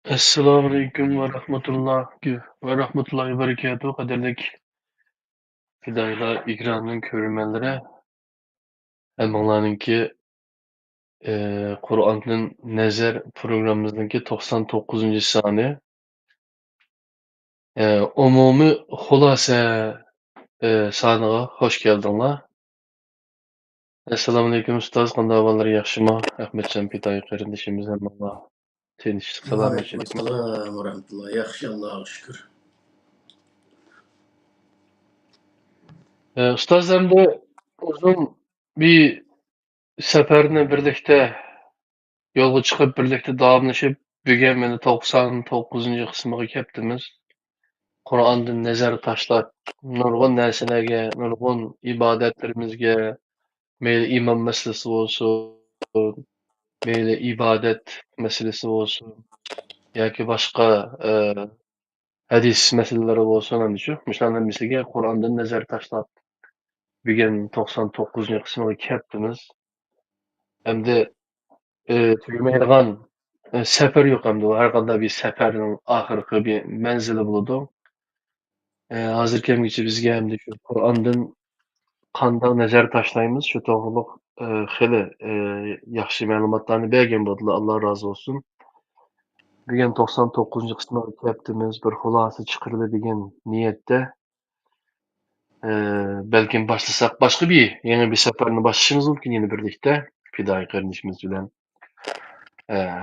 Assalomu alaykum va rahmatullohi va barakatuh. Qadrlik fidoyilar, ekranning ko'rurmanlari, hammalariningki Qur'onning nazar programmamizningki 99-soni. Umumiy xulosa soniga xush keldinglar. Assalomu alaykum ustoz, qanday ahvollari yaxshimi? Ahmadjon fidoyi qarindishimiz hammaga tinchlik, salomatchilikmi? Aleykümselam ve rahmetullah. Yaxşı Allah'a şükür. Ustoz hamda uzun bir seferini birlikte yo'lga chiqib birlikda davomlashib bugun mana 99-qismiga kelibdimiz. Qur'ondan nazar tashlab nurg'un narsalarga, nurg'un ibodatlarimizga, mayli iymon masalasi bo'lsin, mayli ibodat masalasi bo'lsin, yoki boshqa hadis masalalari bo'lsin, ana shu hammasiga Qur'ondan nazar tashlab bugun 99-qismiga kelibdimiz. Hamda tugamaydigan sefer yok hem de o. Her kadar bir seferin ahırkı bir menzili buludu. Hazır kemgiçi bizge hem de şu Kur'an'dan qanday nazar tashlaymiz shu to'g'riliq xili yaxshi ma'lumotlarni bergan bo'ldilar, Alloh rozi bo'lsin. Bugun 99-qismiga kelibdimiz, bir xulosa chiqardi degan niyatda. Balkim boshlasak boshqa bir yangi bir safarni boshlashimiz mumkin yana birlikda fidoyi qarindishimiz bilan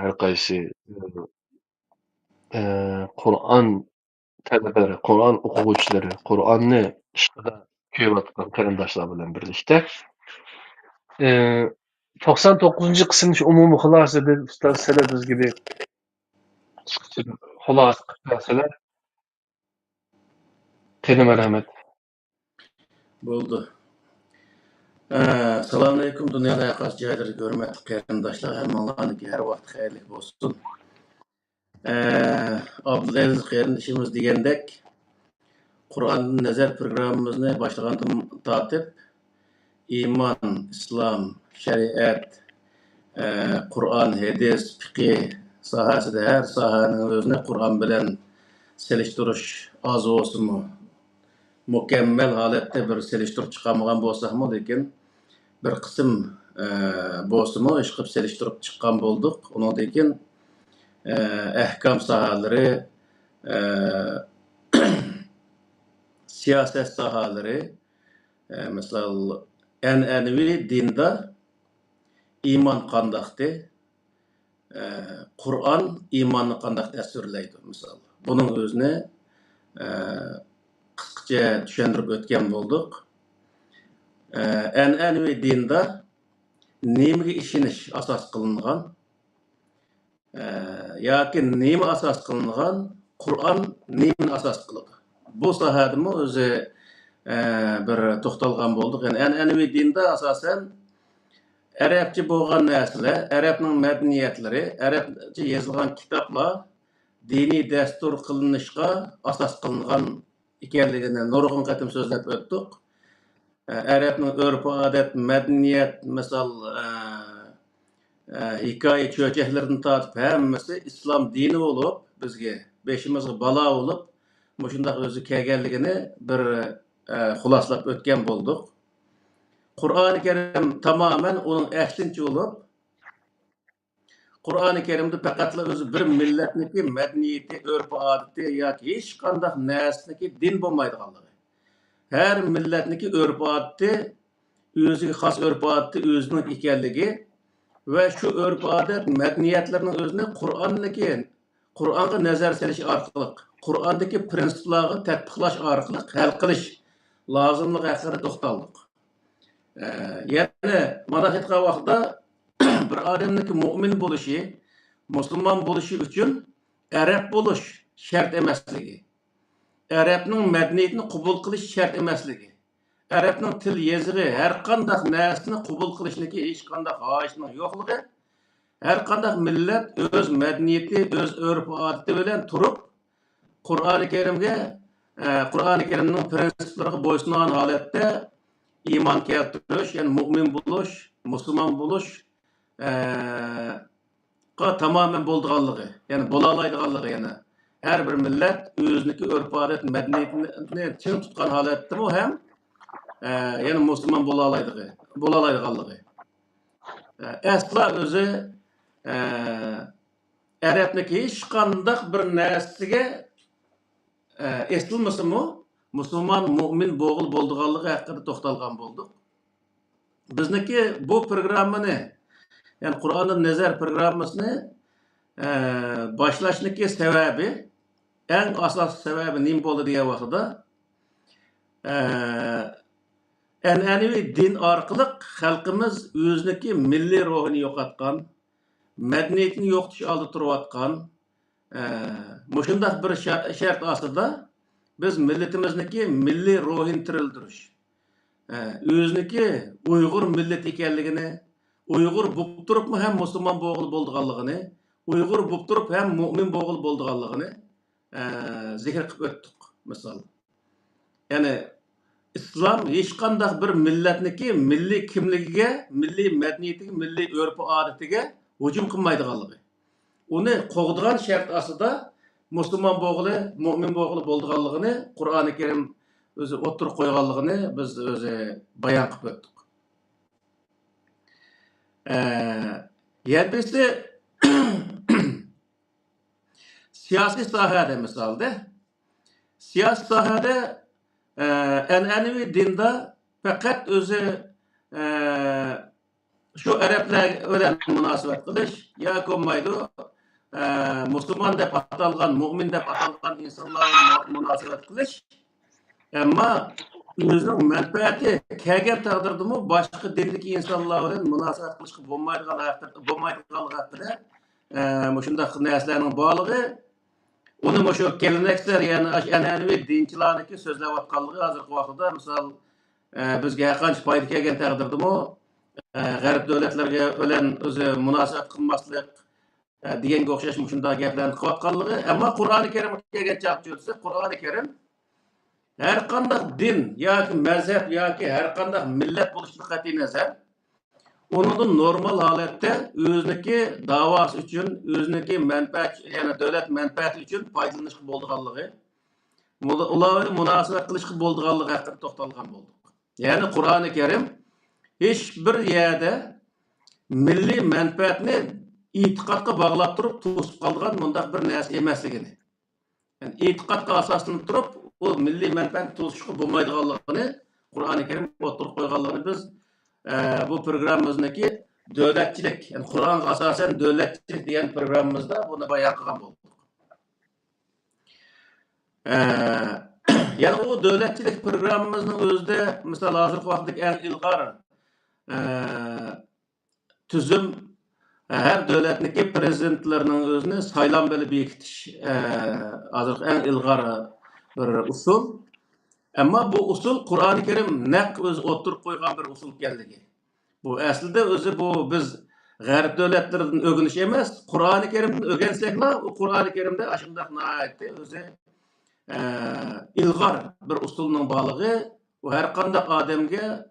har qaysi Qur'on talabalari, Qur'on o'quvchilari, Qur'onni ishqida kuyayotgan qarindoshlar bilan birlikda 99-qismni umumiy xulosada ustoz sizlar bizga bir xulosa qilib bersalar. Qani marhamat. Buldu. Selamun aleyküm. Dünyada yaklaşık yerleri görmek kıyafetdaşlar. Hem Allah'ın ki her vakit hayırlı olsun. Abdülaziz kardeşimiz diyendek Kur'an'ın nazar programımızı başlagandan tatip iman, İslam, şeriat, Kur'an, hadis, fiqh sahasida her sahanın özüne Kur'an bilen seliştiriş az olsun mu? Mükemmel halette bir seliştirip çıkamagan bolsakmı lekin bir kısım bolsumu iş qilib seliştirip çıkan bolduk. Onun lekin ahkam sahaları, siyaset sahaları, mesela en'enevi dinde iman qandaqdı, Kur'an imanı qandaq tasvirleydi mesela. Bunun özüne qısqacha tushuntirib o'tgan bo'ldik. An'anaviy dinda nimaga ishonish asos qilingan yoki nima asos qilingan, Qur'on nimani asos qiladi. Bu sohadimi o'zi bir to'xtalgan bo'ldik. Yani an'anaviy dinda asosan Arabcha bo'lgan narsalar, Arabning madaniyatlari, Arabcha yozilgan kitoblar diniy dastur qilinishga asos qilingan ekanligini nurg'un qatim so'zlab o'tdik. Arabning urf-odat, madaniyat, misol hikoya cho'chaklardan tortib hammasi islom dini bo'lib, bizga beshimizga balo bo'lib, shundoq o'zi kelganligini bir xulosalab o'tgan bo'ldik. Qur'oni Karim tamoman uning aksincha bo'lib, Qur'oni Karimda faqat o'zi bir millatniki madaniyati, urf-odati yoki hech qanday narsaniki din bo'lmaydiganligi. Her milletniki örf-odati, o'ziga xos örf-odati o'zining ekanligi ve şu örf-odat madaniyatlarning o'zini Qur'onga nazar selish orqali, Qur'ondagi prinsiplarga tatbiqlash orqali hal qilish lozimligi haqida to'xtaldik. Yani mana aytgan vaqtda bir odamniki mo'min bo'lishi, musulmon bo'lishi uchun arab bo'lish shart emasligi. Arabning madaniyatini qabul qilish shart emasligi. Arabning til yezig'i har qanday narsani qabul qilishniki hech qanday hojatning yo'qligi. Har qanday millat o'z madaniyati, o'z urf-odati bilan turib, Qur'oni Karimning prinsiplariga bo'ysungan holatda iymon keltirish, ya'ni mu'min bo'lish, musulmon bo'lish tamamen bolduğanlığı, yani bolalaydıganlığı yani. Her bir millet özüneki örf-adet, medeniyetini çın tutkan haletde mi hem yani Müslüman bolalaydıganlığı. Asla özü Arapniki hiç kandak bir neslige estilmesi mi? Müslüman, mümin, boğul bolduğanlığı hakkında toxtalgan bolduk. Bizniki bu programını, yani Kur'an'ın Nezer programmasını başlaşniki sebebi, en asas sebebi neyim boldu diye vakıda en'enevi din arqılıq halkımız özüneki milli ruhunu yo'qotgan, medeniyetini yo'qotish oldi turayotgan mushundaq bir shart ostida biz millatimizniki milliy ruhini tirildirish, özüneki Uyg'ur millati ekanligini, Uyg'ur bo'lib turibmi ham musulmon bo'g'il bo'lganligini, Uyg'ur bo'lib turib ham mo'min bo'g'il bo'lganligini zikr qilib o'tdik. Misol, ya'ni İslam hech qanday bir millatniki milliy kimligiga, milliy madaniyatiga, milliy urf-odatiga hujum qilmaydiganligi. Uni qo'g'digan shart ostida musulmon bo'g'ili, mo'min bo'g'ili bo'lganligini Qur'oni Karim o'zi o'tirib qo'yganligini biz o'zi bayon qilib o'tdik. Yetmesi siyasi sahada misalda, siyasi sahada en'enevi dinde fakat özü şu Araplar öyle münasebet kılış ya konmaydı Müslüman dep atalgan, mümin dep atalgan insanlarla münasebet kılış ama özünün menfaati kelgen taqdirda mı başka dindeki insanlar bilan münasebet kılışqa bo'lmaydiganligi haqida shundaq narsalarning borligi uni şu geleneksel yani an'anaviy dinchilarniki so'zlayotganligi hozirgi vaqtda misol bizga qancha foyda kelgan taqdirdami g'arb davlatlarga bilan o'zi munosabat qilmaslik deganga o'xshash shunday gaplarni qilayotganligi, ammo Qur'oni Karimga kelgan chaqchi bo'lsa, Qur'oni Karim her qanday din yoki mazhab yoki her qanday millat bo'lishidan qat'iy nazar onun normal holatda o'ziniki davosi uchun, o'ziniki manfaat, ya'ni davlat manfaati uchun foydalanishga bo'lganligi, ularni munosabat qilishga bo'lganligi haqida to'xtalgan bo'ldik. Ya'ni Qur'oni Karim hech bir yerda milliy manfaatni e'tiqodga bog'lab turib to'sib qolgan bunday bir narsa emasligini, ya'ni e'tiqodga asoslanib turib u milliy manfaatni to'sishga bo'lmaydiganligini Qur'oni Karim o'tirib qo'yganligini biz bu programımızdaki devletçilik, yani Kur'an'a asasen devletçilik diyen programımızda bunu bayağı kılan bulduk. Yani o devletçilik programımızın özde, mesela hazır vakitlik en ilgar tüzüm her devletindeki prezidentlerinin özünü saylan böyle bekitiş hazır en ilgar bir usul. Ama bu usul Kur'an-ı Kerim nek öz oturup koygan bir usul geldi. Bu aslında özü bu biz Garip devletlerden ögünüş emez. Kur'an-ı Kerim'den ögensek la, Kur'an-ı Kerim'de aşımdak naayette özü ilgar bir usulunun bağlığı, o her kandak ademge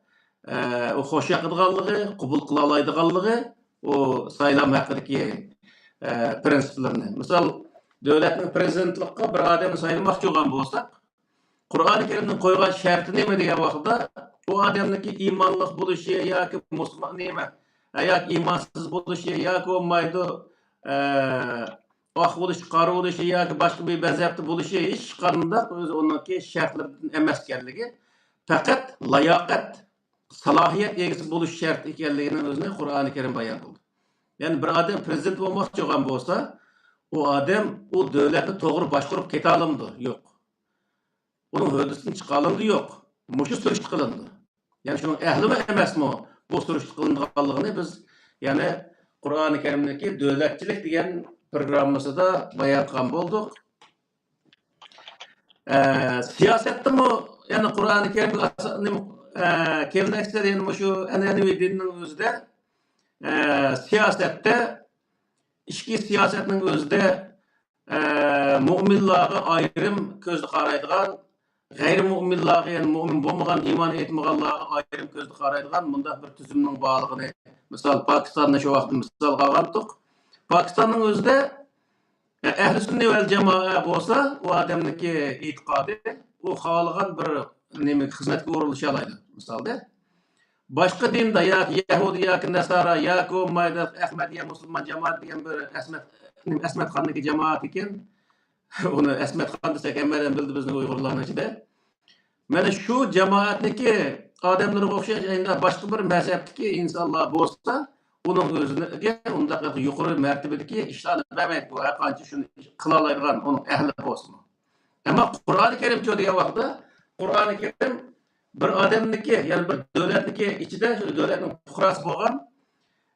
o hoşya kıdgallığı, kubul kılalaydıgallığı, o saylam hakkındaki prensiplerini. Misal, devletin prezidentlikka bir ademi sayılmak çoğan bolsak, Kur'an-ı Kerim'den koygan şartı neyme diye vakıda, o ademdeki imanlık buluşu, ya ki Müslüman neyme, ya ki imansız buluşu, ya ki olmaydı, ah buluşu, karı buluşu, ya ki başka bir mezhepte buluşu, hiç kanında onunki şartlardan emeskenligi, fakat layakat, salahiyet egisi buluş şart ekenliginin özüne Kur'an-ı Kerim bayan kıldı. Yani bir adam prezident olmak çoğan bolsa, o adam o devleti doğru başkurup kete alındı, yok. Onun hödüsünü çıkarıldı yok. Muşu sürüştü kılındı. Yani şunun ehli mi emes mi bu sürüştü kılındığını biz yani Kur'an-ı Kerim'deki devletçilik diyen programımızda bayağı kan bulduk. Siyasette mi yani Kur'an-ı Kerim'in kelimekler yani şu enenevi dininin özde siyasette içki siyasetinin özde müminlere ayrım közü qaraydıgan, gayri-müminlere yani mümin bolmagan, iman etmeganlarga ayrım közü qaraydıgan bunda bir tüzümning bağlığını, misal Pakistan'da şu vaqt misal qalgandik. Pakistan'ın özde Ehl-i Sünnet vel Cemaat olsa o adamdaki itikadı o halagan bir hizmetke uğruluşu alaydı. Misalda başka dinde ya Yahudi ya Nasara ya o mayda Ahmediye Müslüman cemaat diyen bir Esmet Xan'daki cemaat iken onu Esmet Xan desek emmeden bildi bizning Uyg'urlarning ichida. Mana shu cemaatniki odamlarga o'xshash boshqa bir mazhabdagi insonlar bo'lsa, uning o'ziga undaq yuqori martabadagi ishlarni bermaydi. Bu qancha shuni qila oladigan uning ahli bo'lsin. Ammo Qur'oni Karim degan vaqtda Qur'oni Karim bir odamniki, ya'ni bir davlatniki ichida shu davlatning fuqarosi bo'lgan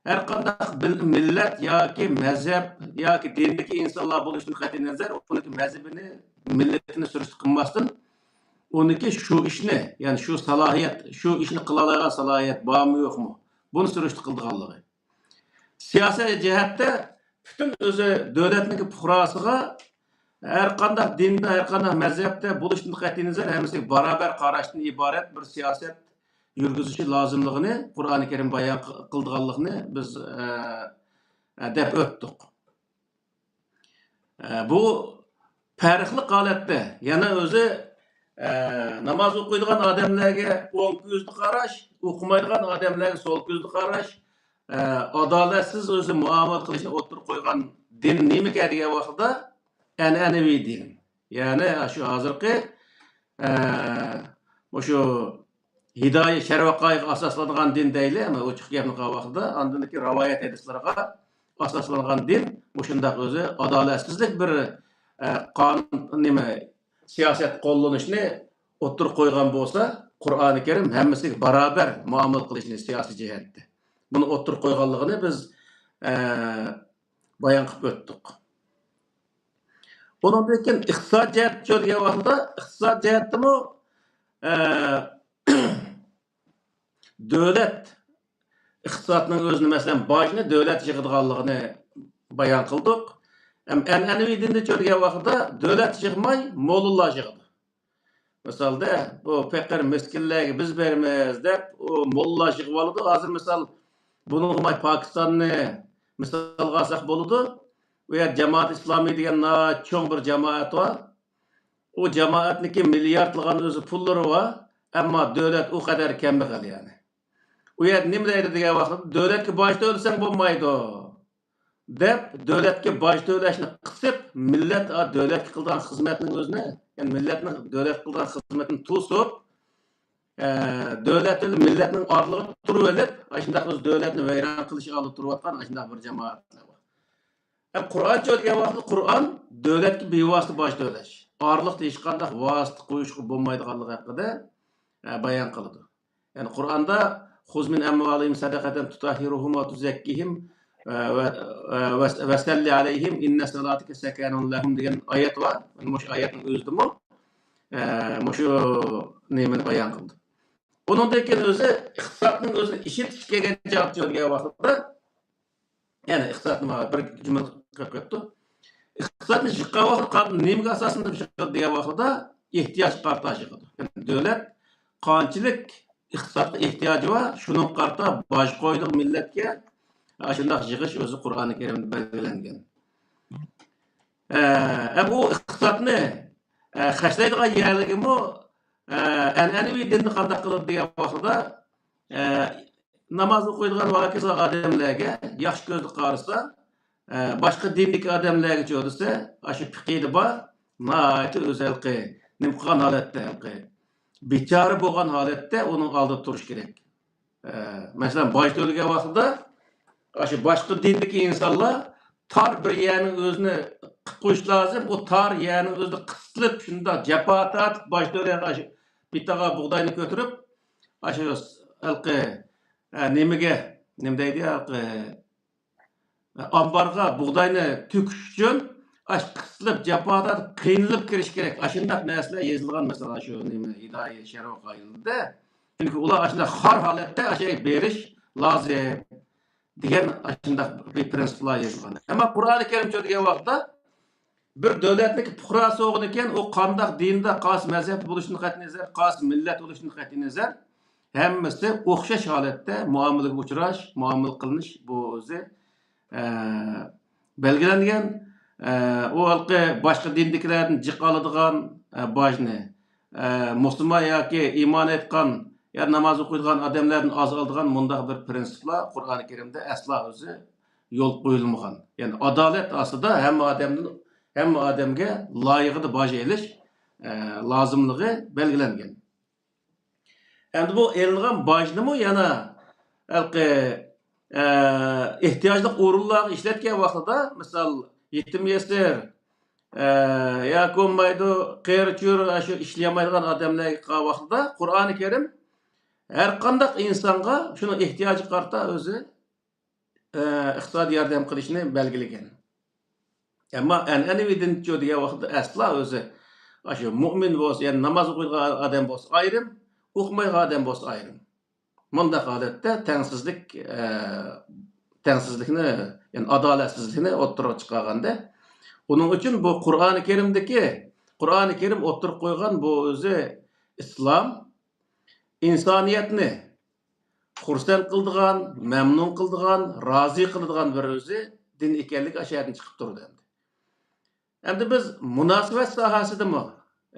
har qanday millat yoki mazhab yoki dindagi insonlar bo'lishidan qat'iy nazar, uning mazhabini, millatini surish qilmasdan onunki şu işni, yani şu salahiyet, şu işni kılalaygan salahiyet var mı yok mu? Bunu sürüştü kıldıqanlığı. Siyasi cihette bütün özü devletniki puhrasıga her qanday dinde, her qanday mezhepte buluştuğunu qat'iyinizler hemisi beraber qarashdan ibaret bir siyaset yürgüzüşü lazımlığını Kur'an-ı Kerim bayan kıldıqanlığını biz dep öttük. Bu farklı holatda yana özü namoz o'qiydigan odamlarga o'ng ko'zli qarash, o'qimaydigan odamlarga so'l ko'zli qarash, adolatsiz o'zi muomala qilishni o'tirib qo'ygan din nima degan vaqtda an'anaviy din. Ya'ni shu hozirgi o'sha hidoya sharvaqoga asoslangan din deyli, ama ochiq gapni qilgan vaqtda andiki rivoyat hadislarga asoslangan din o'shundoq o'zi adolatsizlik bir qonun nima siyaset qo'llanishni o'tirib qo'ygan bo'lsa, Qur'oni Karim hammasiga barobar muomala qilishni siyosiy jihatda. Buni o'tirib qo'yganligini biz bayon qilib o'tdik. Bundan keyin iqtisod jihatga degan vaqtda iqtisod jihatdami davlat iqtisodning o'zini masalan bojni davlat yig'adiganligini bayon qildik. An'anaviy dinda degan vaqtda davlat yig'may mo'llar yig'adi. Misalda bu faqir miskinlarga biz beramiz deb o mo'llar yig'ib oladi. Hozir misal buni Pokistonni misolga olsak bo'ladi. U yer Jamoat Islomiy degan cho'ng bir jamoat bor. U jamoatniki milliardlagan o'zi pullari bor, ammo davlat u qadar kambag'al yani. U yer nima deydi degan vaqtda davlatga boj to'lasang bo'lmaydi deb davlatga boj to'lashni qisib, millat davlatga qilgan xizmatning o'zini, ya'ni millatning davlatga qilgan xizmatini to'sib, davlat millatning orlig'i turib olib, shunday o'z davlatni vayron qilish olib turayotgan shunday bir jamoatlar bor. Qur'on degan vaqtda Qur'on davlatga bevosita boj to'lash, orliqda hech qanday vosita qo'yishga bo'lmaydiganligi haqida bayon qiladi. Ya'ni Qur'onda "Xuz min amvalihim sadaqatan tutahhiruhum va tuzakkihim ve salli aleyhim inne salatike sekanun lahum" degan oyat var. Mush oyatning o'zidimi mushu nimani bayon qildi. Bundan keyin o'zi iqtisodning o'zini ishitish kelgan javob bergan vaqtda, ya'ni iqtisodni bir jumla qilib ketdi. Iqtisodni chiqqan vaqtda nimaga asoslanib chiqadi degan vaqtda ehtiyoj qartashi qildi. Davlat qanchalik iqtisodga ehtiyoji bor, shuni qarta boj qo'ydi millatga. Shundoq yig'ish o'zi Qur'oni Karimda belgilangan. Bu iqtisodni xashlaydigan yerligimi an'anaviy dinni qanday qilib degan vaqtda namoz o'qiydigan vaqtda odamlarga yaxshi ko'zli qarasa, boshqa dinlik odamlarga cho'risa, shu fiqhida bor, no'ati o'zalqi, nim qilgan holatda, bechora bo'lgan holatda uning oldida turish kerak. Masalan, boj to'lagan vaqtda shu boshqa dindagi insonlar tar bir yerning o'zini qilib qo'yish lozim. O tar yerning o'zida qisilib, shunda jafo tortib boj to'lagan shu bittaga bug'doyni ko'tarib, shu alqi nimaga, nima deydi, alqi ambarga bug'doyni to'kish uchun qisilib jafo tortib qiynalib kirish kerak. Shunday narsalar yozilgan masalan shu nima hidoya sharaf qoidasida. Chunki ular shunday xor holatda berish lozim degan shunday bir prinsiplar yozilgan. Ammo Qur'oni Karim degan vaqtda bir davlatniki fuqarosi bo'lgan ekan, u qanday dinda qaysi mazhab bo'lishini qat'iy nazar, qaysi millat bo'lishini qat'iy nazar, hammasi o'xshash holatda muomalaga uchrash, muomala qilinish bu o'zi belgilengen o halkı başka dindikilerden cık alıdığan bajni Müslüman yoki iymon etgan ya namoz o'qiydigan odamlardan az oladigan mundaq bir prinsiplar Qur'oni Karimda aslo o'zi yo'l qo'yilmagan. Ya'ni adolat aslida hamma odamga loyiqida boj elish lozimligi belgilangan. Endi bu elingan bojnimi yana ehtiyojli o'rinlarga ishlatgan vaqtida, misol yetim yesir yoki bo'lmaydi qeri-chur shu ishlamaydigan odamlarga vaqtida Qur'oni Karim har qanday insonga shuni ehtiyoji qarta o'zi iqtisodiy yordam qilishni belgilagan. Ammo an'anaviy dinchi degan vaqtda aslo o'zi shu mo'min bo'lsa, ya'ni namoz o'qiydigan odam bo'lsa ayrim, o'qimaydigan odam bo'lsa ayrim. Bundaq holatda tengsizlikni, ya'ni adolatsizlikni o'ttirib chiqarganda, uning uchun bu Qur'oni Karim o'ttirib qo'ygan bu o'zi islom insoniyatni xursand qiladigan, mamnun qiladigan, rozi qiladigan bir o'zi din ekanligi ashyadan chiqib turdi. Endi biz munosabat sohasidami,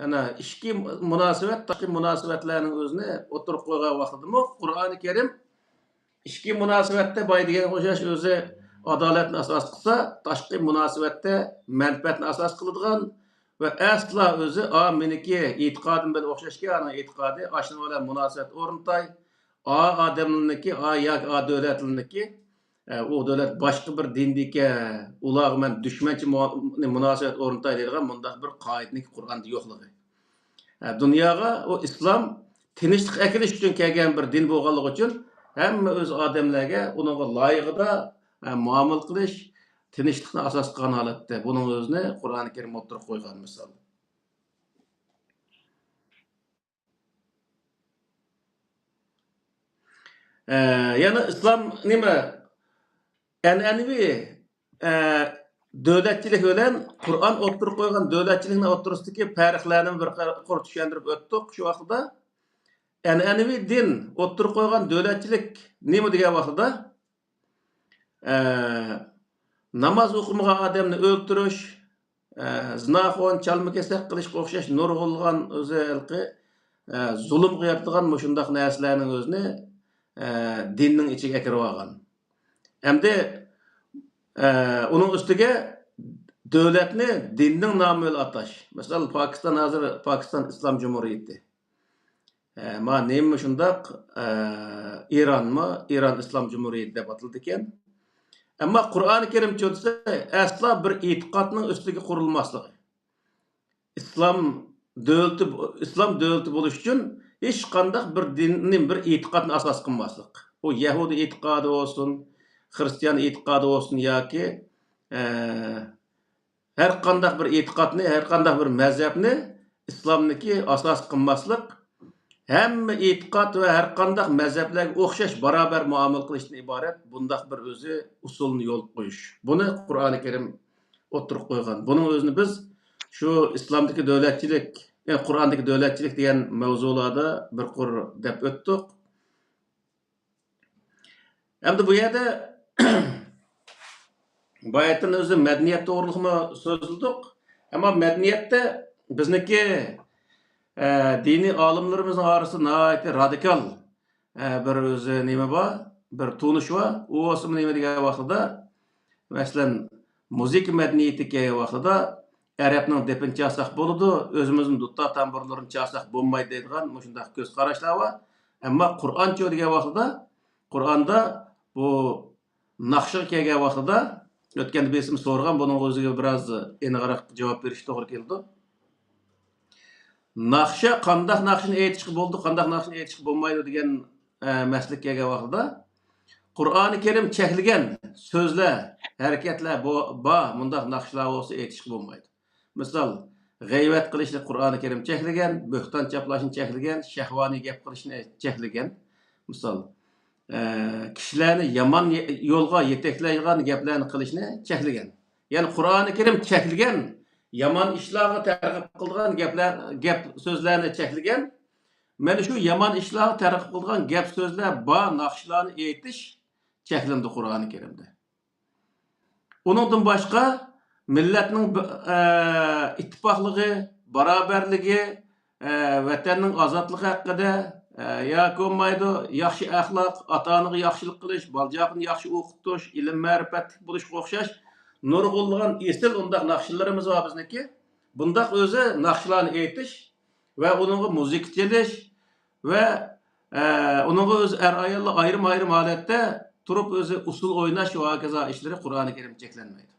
yana ishki munosabat, tashqi munosabatlarning o'zini o'tirib qo'ygan vaqtida Qur'oni Karim ishki munosabatda boy degan o'xshash o'zi adolatni asos qilsa, tashqi munosabatda manfaatni asos qiladigan va asla o'zi meniki e'tiqodim bilan o'xshashga, ana e'tiqodi ashuna bilan munosabat o'rnatay, odamniki yoki davlatniki u davlat boshqa bir dindiki ularga men dushmanchi munosabat o'rnatay deydigan bundaq bir qoidaning Qur'onda yo'qligi. Dunyoga o islom tinchlik akilish uchun kelgan bir din bo'lganligi uchun hamma o'z odamlarga uningga loyiqida muomala qilish, tinchlikni asos qilgan holatda buning o'zini Qur'oni Karim o'tirib qo'ygan misol. Yana islom nima? An'anaviy davlatchilik bilan Qur'on o'tirib qo'ygan davlatchilikning o'rtasidagi farqlarni bir qor tushuntirib o'tdik. Shu vaqtda an'anaviy din o'tirib qo'ygan davlatchilik nima degan vaqtda namoz o'qimagan odamni o'ldirish, zinoxon, chalma-kesak qilishga o'xshash nurg'ulg'an o'zi zulm qiladigan shundaq narsalarning o'zini dinning ichiga kirib olgan. Endi uning ustiga davlatni dinning nomi bilan atash. Masalan, Pokiston Islom Jumhuriyati. Nima shundaq Iron Islom Jumhuriyati deb atildi ekan. Ammo Qur'oni Karim cho'tsa aslo bir e'tiqodning ustiga qurilmasligi. Islom davlati bo'lish uchun hech qanday bir dinning bir e'tiqodni asos qilmaslik. O Yahudi e'tiqodi bo'lsin, Hristiyan e'tiqodi bo'lsin yoki har qanday bir e'tiqodni, har qanday bir mazhabni islomniki asos qilmaslik, hamma e'tiqod va har qanday mazhablarga o'xshash barobar muomala qilishdan iborat bundaq bir o'zi usulni yo'l qo'yish. Buni Qur'oni Karim o'tirib qo'ygan. Buning o'zini biz shu islomdagi davlatchilik, ya'ni Qur'ondagi davlatchilik degan mavzularda bir qur deb o'tdik. Endi bu yerda bayatın o'zi madaniyat to'g'riligimi so'zildik. Ammo madaniyatda bizniki diniy olimlarimizning orasida nihoyat radikal bir o'zi nima bor, bir tunish bor. U o'smi nima degan vaqtida, masalan, muzika madaniyati kelgan vaqtida arabning depini chalsak bo'ladi, o'zimizning dutta tamburlarini chalsak bo'lmaydi deydigan shunday ko'z qarashlar bor. Ammo Qur'oncha degan vaqtida, Qur'onda bu naqshga kelgan vaqtida o'tganda besim so'rgan, buning o'ziga biroz aniqroq javob berish to'g'ri keldi. Naqsha qanday naqshni aytishga bo'ldi, qanday naqshni aytishga bo'lmaydi degan maslik kelgan vaqtida Qur'oni Karim cheklagan so'zlar, harakatlar bor, bundaq naqshlar bo'lsa aytishga bo'lmaydi. Misol, g'aybat qilishni Qur'oni Karim cheklagan, bo'xton chaplashni cheklagan, shahvoniy gap qilishni cheklagan. Misol, kishilarni yomon yo'lga yetaklaydigan gaplarni qilishni cheklagan. Ya'ni Qur'oni Karim cheklagan, yomon ishlarga targ'ib qiladigan gap so'zlarni cheklagan. Mana shu yomon ishlarga targ'ib qiladigan gap so'zlar bor naqshlarni aytish cheklandi Qur'oni Karimda. Onundan başqa milletning ittifoqligi, barobarligi, vatanning ozodligi haqida yoki bo'lmaydi, yaxshi axloq, ota-onaga yaxshilik qilish, bola-chaqani yaxshi o'qitish, ilm ma'rifatli bo'lishga o'xshash nurg'unlagan esil undaq naqshlarimiz bor bizniki. Bundaq o'zi naqshlarni aytish va uningga muzika chelish va uningga o'zi ayollar ayrim holatda turib o'zi usul o'ynash va hokazo ishlari Qur'oni Karim cheklanmaydi.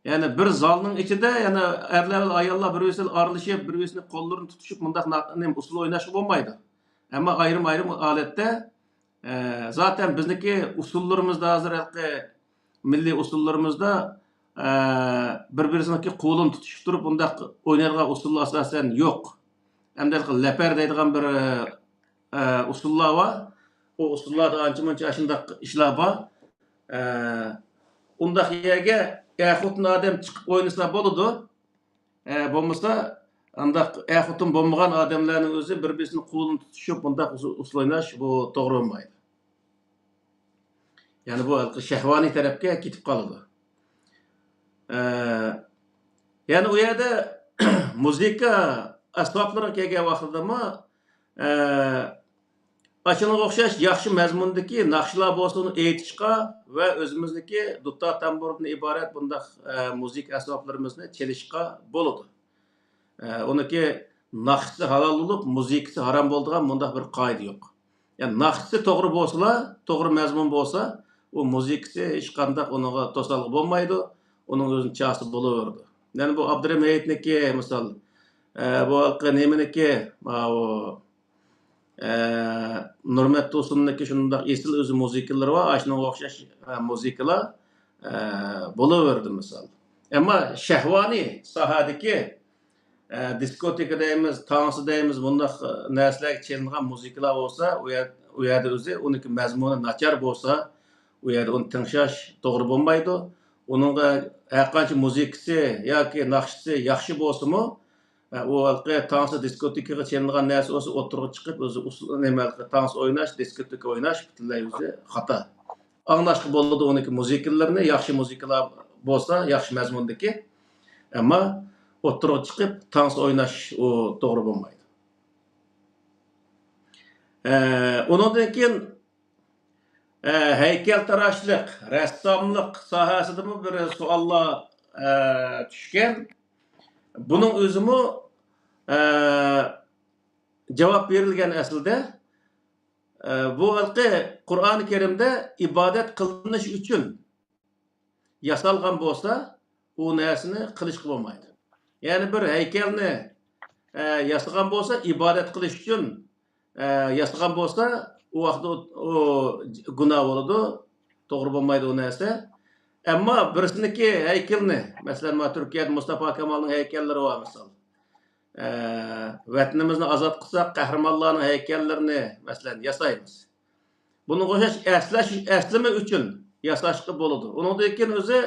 Yani bir zalning ichida yana erlar va ayollar bir-birisiga aralashib, bir-birisini qo'llarini tutishib, bundaq usul o'ynashga bo'lmaydi. Ammo ayrim holatda zaten bizniki usullarimizda hozir milliy usullarimizda bir-birisini qo'lini tutishib turib, bundaq o'ynaydigan usullar asosan yo'q. Hamda lapar deydigan bir usullar var. O usullarda ancha-muncha shundaq ishlar bor. Undaq yerga yaxutun odam chiqib o'ynasa bo'ladi. Bo'lmasa, undaq yaxutun bo'lmagan odamlarning o'zi bir-birisini qo'lini tutishib, bundaq usul o'ynash bu to'g'ri bo'lmaydi. Ya'ni bu shahvoniy tarafga ketib qoladi. Ya'ni u yerda muzika asboblari kelgan vaqtidami Açınığa o'xshash yaxshi mazmundagi naqshlar bo'lsin aytishga va o'zimizniki duta tamburdan iborat bundaq muzik asboblarimizni chelishga bo'ladi. Uniki naqshi halol bo'lib, muzikasi harom bo'ladigan bundaq bir qoida yo'q. Yani naqshi to'g'ri bo'lsa, to'g'ri mazmun bo'lsa, u muzikasi hech qanday uninga to'salg'i bo'lmaydi, uning o'zining chasi bo'laveradi. Yani bu Abdurahim Hayitniki misol, bu nimaniki, Nurmat To'sininniki shundaq esil o'zi muzikalar va shunga o'xshash muzikalar bo'laverdi misol. Ammo shahvoniy sohadagi diskoteka deymiz, tansi deymiz, bundaq narsalar chelingan muzikalar bo'lsa, u yerda o'zi uniki mazmuni nachar bo'lsa, u yerda uni tinglash to'g'ri bo'lmaydi. Uningga har qancha muzikasi yoki naqshisi yaxshi bo'lsa-mu, o tansi diskotekaga chelingan narsa o'zi o'tirib chiqib, o'zi tansi o'ynash, diskoteka o'ynash butunlay o'zi xato. Anglashga bo'ladi uniki muzikalarni, yaxshi muzikalar bo'lsa, yaxshi mazmundagi, ammo o'tirib chiqib tansi o'ynash o to'g'ri bo'lmaydi. Undan keyin haykaltarashlik, rassomlik sohasidami bir savollar tushgan. Bunun o'zimi cevap verilgan aslida bu Qur'oni Karimda ibodat qilinish uchun yasalgan bo'lsa, u narsani qilishga bo'lmaydi. Ya'ni bir haykalni yasagan bo'lsa, ibodat qilish uchun yasagan bo'lsa, u vaqtda o gunoh bo'ladi, to'g'ri bo'lmaydi u narsa. Ammo birisiniki haykalni, masalan, Turkiyada Mustafa Kemalning haykallari bor misol. Vatanimizni ozod qilsak, qahramonlarning haykallarini masalan yasaymiz. Buni o'xshash aslimi uchun yasashga bo'ladi. Undan keyin o'zi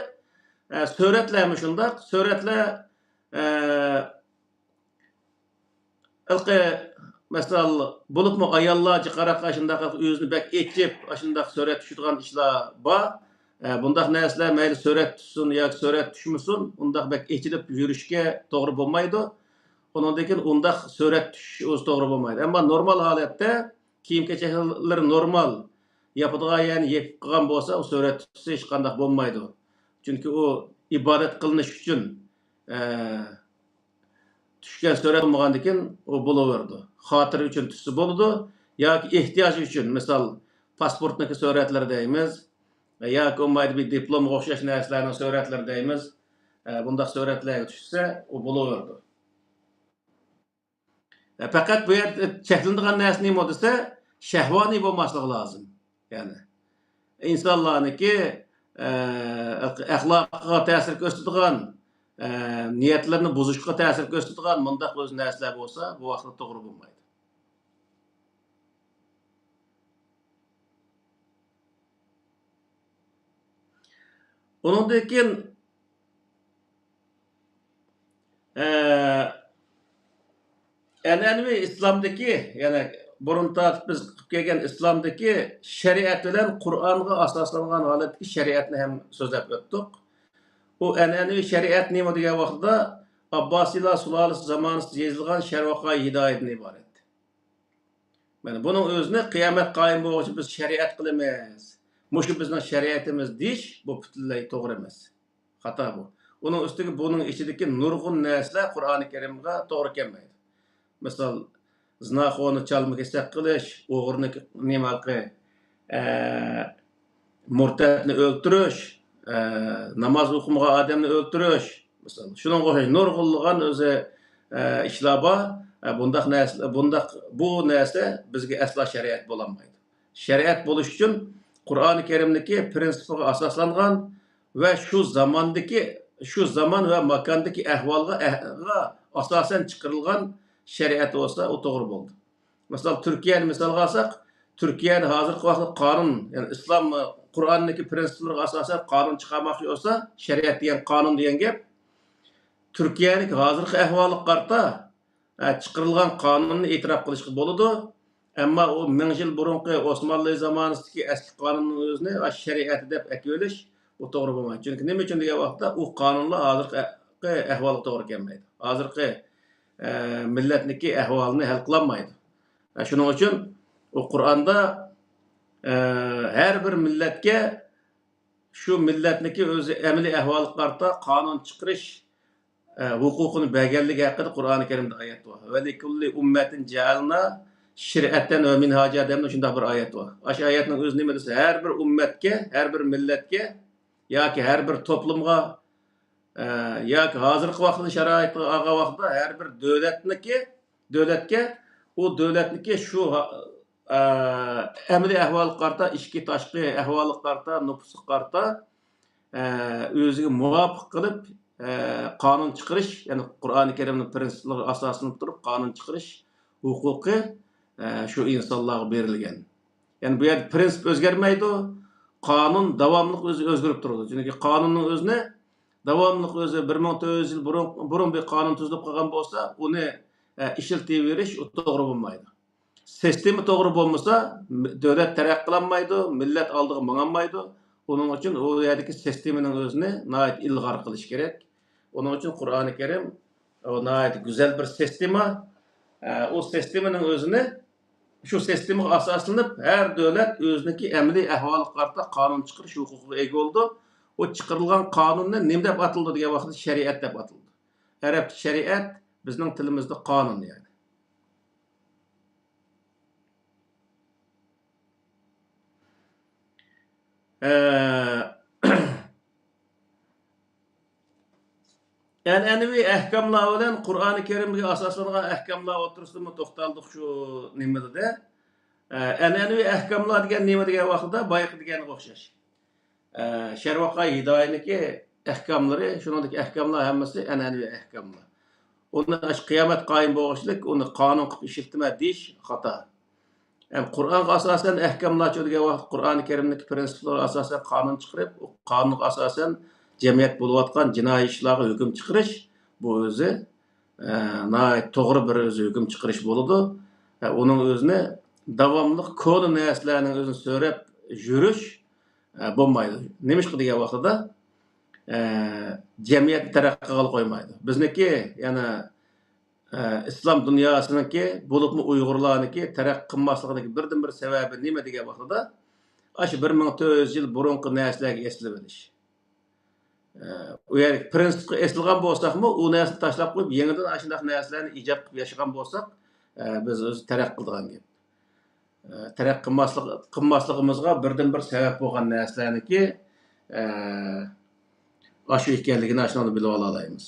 suratlarmi shundaq, suratlar masalan, bo'libmi ayollarga qarab shundaq o'zini bak etib, shundaq surat tushirgan ishlar bor. Bundaq narsalar mayli surat tushsin yoki surat tushmasin, undaq bak echilib yurishga to'g'ri bo'lmaydi. Ondan keyin undaq surat tushish o'zi to'g'ri bo'lmaydi. Ammo normal holatda kiyim-kechaklar normal yapadigan, ya'ni yeb qilgan bo'lsa, u surat tushsa hech qanday bo'lmaydi. Chunki u ibodat qilinish uchun tushgan surat bo'lmagandan keyin u bo'laverdi. Xotir uchun tushsa bo'ladi yoki ehtiyoj uchun, misol pasportniki suratlar deymiz. yoki bo'lmaydi bir diplomga o'xshash narsalarning suratlari deymiz. Bundaq suratlarga tushsa, u bo'laverdi. Faqat bu yerda cheklanadigan narsa nima desa, shahvoniy bo'lmasligi lozim. Ya'ni insonlarniki axloqiga ta'sir ko'rsatadigan, niyatlarni buzishga ta'sir ko'rsatadigan bundaq o'z narsalar bo'lsa, bu vaqtda to'g'ri bo'lmaydi. Ondan keyin an'anaviy islomdagi, ya'ni burun tortib biz qilib kelgan islomdagi shariat bilan Qur'onga asoslangan holatdagi shariatni ham so'zlab o'tdik. Bu an'anaviy shariat nima degan vaqtda Abbosiylar sulolasi zamonasida yozilgan Sharvaqoy hidoyatdan iborat. Mana buning o'zini qiyomat qoyim bo'lguncha biz shariat qilamiz. Mushu bizning shariatimiz deyish bu butunlay to'g'ri emas. Xato bu. Uning ustiga buning ichidagi nurg'un narsalar Qur'oni Karimga to'g'ri kelmaydi. Misol zinaxoni chalma kesak qilish, o'g'irni nimalqi, murtadni o'ldirish, namoz o'qimagan odamni o'ldirish, misol shuning o'xshash nurg'unlagan o'zi ishlar bor. Bu narsa bizga aslo shariat bo'lolmaydi. Shariat bo'lish uchun Qur'oni Karimdagi prinsipiga asoslangan va shu zaman va makondagi ahvolga asosan chiqarilgan shariat bo'lsa, u to'g'ri bo'ldi. Misol Turkiyani misolga olsak, Turkiyada hozirgi vaqtda qonun, ya'ni islom Qur'ondagi prinsiplarga asosan qonun chiqarmoqchi bo'lsa, shariat degan qonun degan gap Turkiyaning hozirgi ahvoliga qarata chiqarilgan qonunni e'tirof qilishga bo'ladi. Ammo u 1000 yil burungi Osmonli zamonasidagi asli qonunning o'zini shariat deb akilish bu to'g'ri bo'lmaydi. Chunki nima uchun degan vaqtda u qonunlar hozirgi ahvolga to'g'ri kelmaydi. Hozirgi millatniki ahvolini hal qilolmaydi. Shuning uchun u Qur'onda har bir millatga shu millatniki o'zi amaliy ahvoliga qarata qonun chiqarish huquqini berganligi haqida Qur'oni Karimda oyat bor. Va likulli ummatin ja'alna shir'atan va minhaja degan shunday bir oyat bor. O'sha oyatning o'zi nima desa, har bir ummatga, har bir millatga yoki har bir to'plamga yoki hozirgi vaqtda sharoitga olgan vaqtda har bir davlatga u davlatniki shu amaliy ahvolga qarata, ichki tashqi ahvolga qarata, nufusga qarata o'ziga muvofiq qilib qonun chiqarish, ya'ni Qur'oni Karimning prinsiplariga asoslanib turib qonun chiqarish huquqi shu insonlarga berilgan. Ya'ni bu yerda prinsip o'zgarmaydi, qonun davomli o'zi o'zgarib turadi. Chunki qonunning o'zini davomli o'zi 1400 yil burun bir qonun tuzilib qolgan bo'lsa, uni ishlataverish to'g'ri bo'lmaydi. Sistema to'g'ri bo'lmasa, davlat taraqqiy qilolmaydi, millat oldiga mangolmaydi. Onun uchun u yerdagi sistemaning o'zini nihoyat ilg'or qilish kerak. Onun uchun Qur'oni Karim nihoyat go'zal bir sistema. O sistemaning o'zini shu sistemaga asoslanib har davlat o'ziniki amaliy ahvoliga qarata qonun chiqarish huquqiga ega bo'ldi. O chiqarilgan qonunni nima deb ataldi degan vaqtda shariat deb ataldi. Arab shariat bizning tilimizda qonun yani. An'anaviy ahkamlar bilan Qur'oni Karimga asoslangan ahkamlar o'tirisida to'xtaldik shu nimada. An'anaviy ahkamlar degan nima degan vaqtda boyaqi deganga o'xshash. Sharvaqoy hidoyatniki ahkamlari, shuningdek ahkamlar hammasi an'anaviy ahkamlar. Uni qiyomat qoyim bo'lishlik, uni qonun qilib ishlatma deyish xato. Qur'onga asosan ahkamlar degan vaqt Qur'oni Karimdagi prinsiplariga asosan qonun chiqarib, u qonunga asosan jamiyat bo'layotgan jinoiy ishlarga hukm chiqarish bu o'zi to'g'ri bir o'zi hukm chiqarish bo'ladi. Uning o'zini davomli ko'ni narsalarning o'zini so'rab yurish bo'lmaydi. Nima ish degan vaqtda jamiyat taraqqiy qila qo'ymaydi. Bizniki yana islom dunyosiniki, bo'libmi Uyg'urlarniki taraqqiy qilmasligining birdan-bir sababi nima degan vaqtda shu 1400 yil burungi narsalarga eslab olish. U yer prinsipga eslgan bo'lsakmi, u narsani tashlab qo'yib, yangidan ashunday narsalarni ijod qilib yashagan bo'lsak, biz o'z taraqqiy qilgan gap. Taraqqiy qilmasligimizga birdan-bir sabab bo'lgan narsalarniki shu ekanligini ashuni bilib olamiz.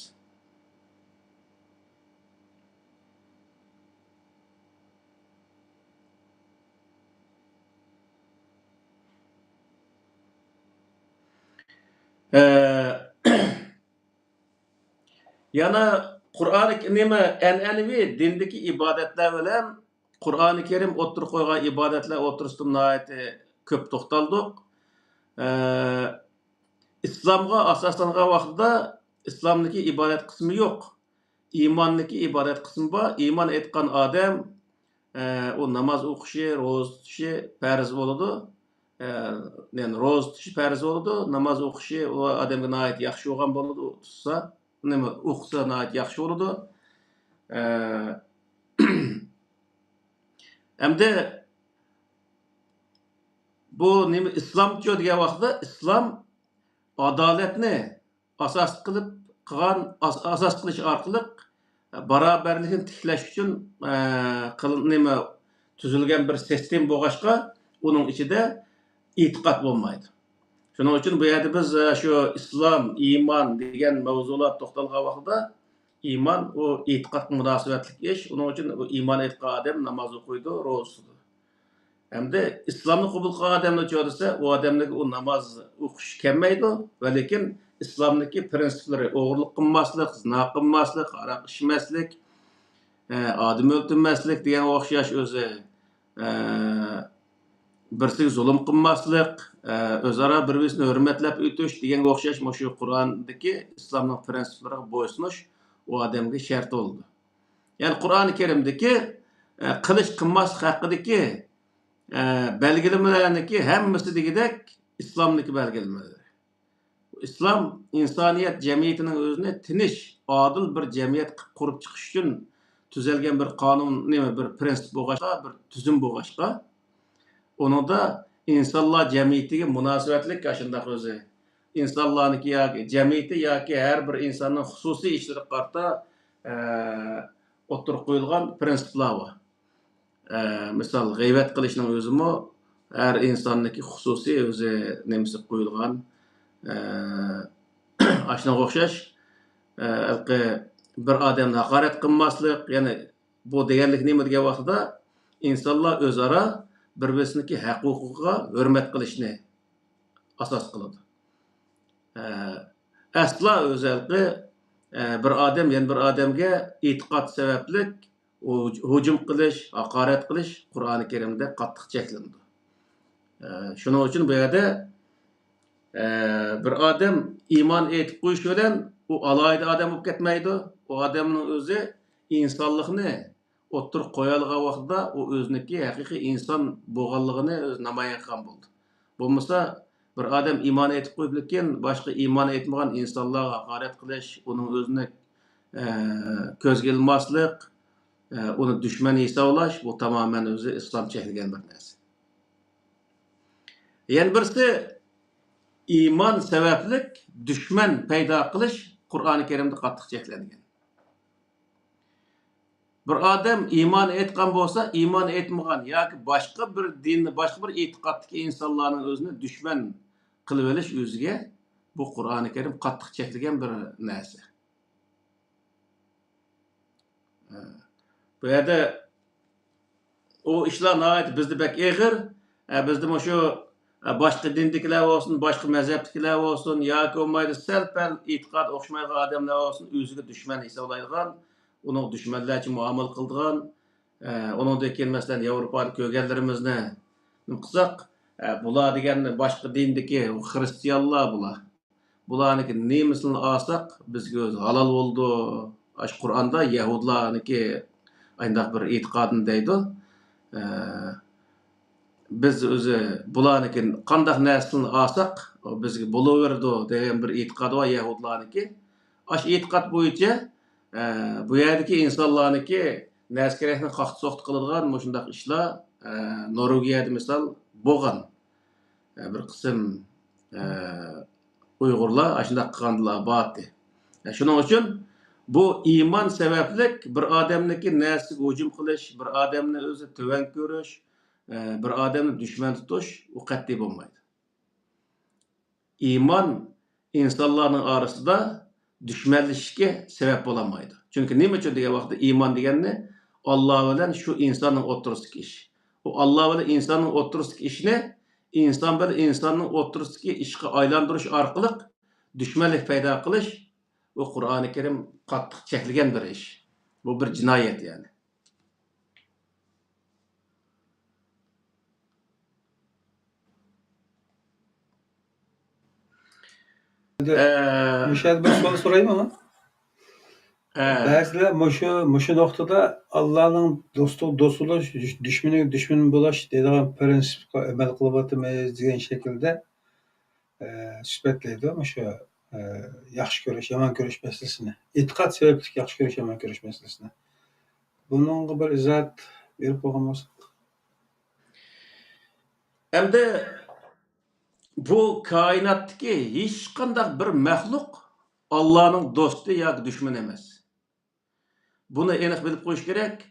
Yana Qur'oni nima an'anaviy dindagi ibodatlar bilan Qur'oni Karim o'tirib qo'ygan ibodatlar o'tirisida ko'p to'xtaldik. İslamga asoslangan vaqtda islomdagi ibodat qismi yo'q. Iymonniki ibodat qismi bor. Iymon etgan odam o namoz o'qishi, ro'za tutishi farz bo'ladi. Yani ro'za tutishi farz bo'ladi, namoz o'qishi u odamga nihoyat yaxshi bo'lgan bo'ladi, u tutsa, nima o'qisa nihoyat yaxshi bo'ladi. Endi bu nima islomchi degan vaqtda islom adolatni asos qilish orqali barobarlikni tiklash uchun nima tuzilgan bir sistem bo'lg'achqa uning ichida e'tiqod bo'lmaydi. Shuning uchun bu yerda biz shu islom, iymon degan mavzular to'xtalgan vaqtda iymon u e'tiqodga munosabatli ish. Uning uchun u iymon etgan odam namoz o'qiydi, ro'za tutadi. Endi islomni qabul qilgan odamni ko'rsa, u odamning u namoz o'qishi kelmaydi, va lekin islomdagi prinsiplari o'g'irlik qilmaslik, zina qilmaslik, aroq ichmaslik, odam o'ldirmaslik degan o'xshash o'zi birsiga zulm qilmaslik, o'zaro bir-birini hurmatlab o'tish degan o'xshash shu Qur'ondagi islomning prinsiplariga bo'ysunish u odamga shart bo'ldi. Ya'ni Qur'oni Karimdagi qilish qilmaslik haqidagi belgilemelerindeki hemmesi degidek İslam'daki belgelemeleri. İslam insaniyet cemiyetinin özüne tiniş, adil bir cemiyet kurup çıkış için tüzelgen bir kanun, bir prensip boğaşka, bir tüzüm boğaşka. Onu da insanlar cemiyetiga münasebetlik yaşındaki özü. İnsanlarınki ya ki cemiyeti ya ki her bir insanın hususi işleri karta oturup koyulgan prensipler var. Misal g'iybat qilishning o'zimi har insonniki xususiy o'zi nemisi qo'yilgan shunga o'xshash bir odamni haqorat qilmaslik, ya'ni bu deganlik nima degan vaqtda insonlar o'zaro bir-biriniki huquqiga hurmat qilishni asos qiladi. Aslo o'zalqi bir odam yana bir odamga e'tiqod sabablik hücum qilish, haqorat qilish Qur'oni Karimda qattiq cheklandi. Shuning uchun bu yerda bir odam iymon etib qo'yish bilan u alohida odam bo'lib ketmaydi. U odamning o'zi insonlikni o'ttirib qo'yilgan vaqtda u o'ziniki haqiqiy inson bo'lganligini o'zi namoyon qilgan bo'ldi. Bo'lmasa bir odam iymon etib qo'yib lekin boshqa iymon etmagan insonlarga haqorat qilish, uning o'zini ko'zga ilmaslik, onu düşman hisoblash bu tamamen o'zi islom cheklagan bir narsa. Yani birisi iymon sabablik düşman paydo qilish Qur'oni Karimda qattiq cheklangan. Bir odam iymon etgan bo'lsa, iymon etmagan yoki boshqa bir dinni, boshqa bir e'tiqoddagi insonlarning o'zini düşman qilib olish o'ziga bu Qur'oni Karim qattiq cheklagan bir narsa. Bu yerda o ishlar nihoyat bizda bek eg'ir, bizda shu boshqa dindikilar olsun, boshqa mazhabdikilar olsun, yoki bo'lmaydi sal-pal e'tiqod o'xshamaydigan odamlar olsun, o'ziga dushman hisoblaydigan, uni dushmanlarcha muomala qiladigan, uningdan keyin masalan Yevropada ko'rganlarimizni nima qilsak, bular degan boshqa dindagi xristianlar bular. Bularniki nemisini olsak, bizga o'zi halol bo'ldi. Ash Qur'onda Yahudlarniki ayndaq bir e'tiqodini deydi. Biz o'zi bularniki qandaq narsani olsak, bizga bo'laverdi degan bir e'tiqod bor Yahudlarniki. Ash e'tiqod bo'yicha bu yerdagi insonlarniki naskerakni qaqti-soqti qiladigan shundaq ishlar Norvegiyada misol bo'lgan. Bir qism Uyg'urlar shundaq qilganlar bordi. Shuning uchun bu iymon sabablik bir odamniki narsaga hujum qilish, bir odamni o'zi tuvan ko'rish, bir odamni dushman tutish u qat'iy bo'lmaydi. Iymon insonlarning orasida dushmanlashishga sabab bo'lmaydi. Chunki nima uchun degan vaqtda iymon deganni Alloh bilan shu insonning o'rtasidagi ish. U Alloh bilan insonning o'rtasidagi ishni inson bilan insonning o'rtasidagi ishga aylantirish orqali dushmanlik paydo qilish bu Qur'oni Karim qattiq cheklagan bir ish. Bu bir jinoyat yani. Müşahede bir soru sorayım ama. Bazılar muşu noktada Allah'ın dostuluş, düşmanı bulaş dediğin prensipke emel kılıbatımız degan şekilde süsbetleydi ama şu yaxşı görüş, yaman görüş meselesini. İtiqat sebeplik yaxşı görüş, yaman görüş meselesini. Bunun bir izah verip olmaz. Endi bu kainatdagi hech qanday bir maxluq Allah'ın dostu yoki düşmanı emas. Buni aniq bilib qo'yish kerak.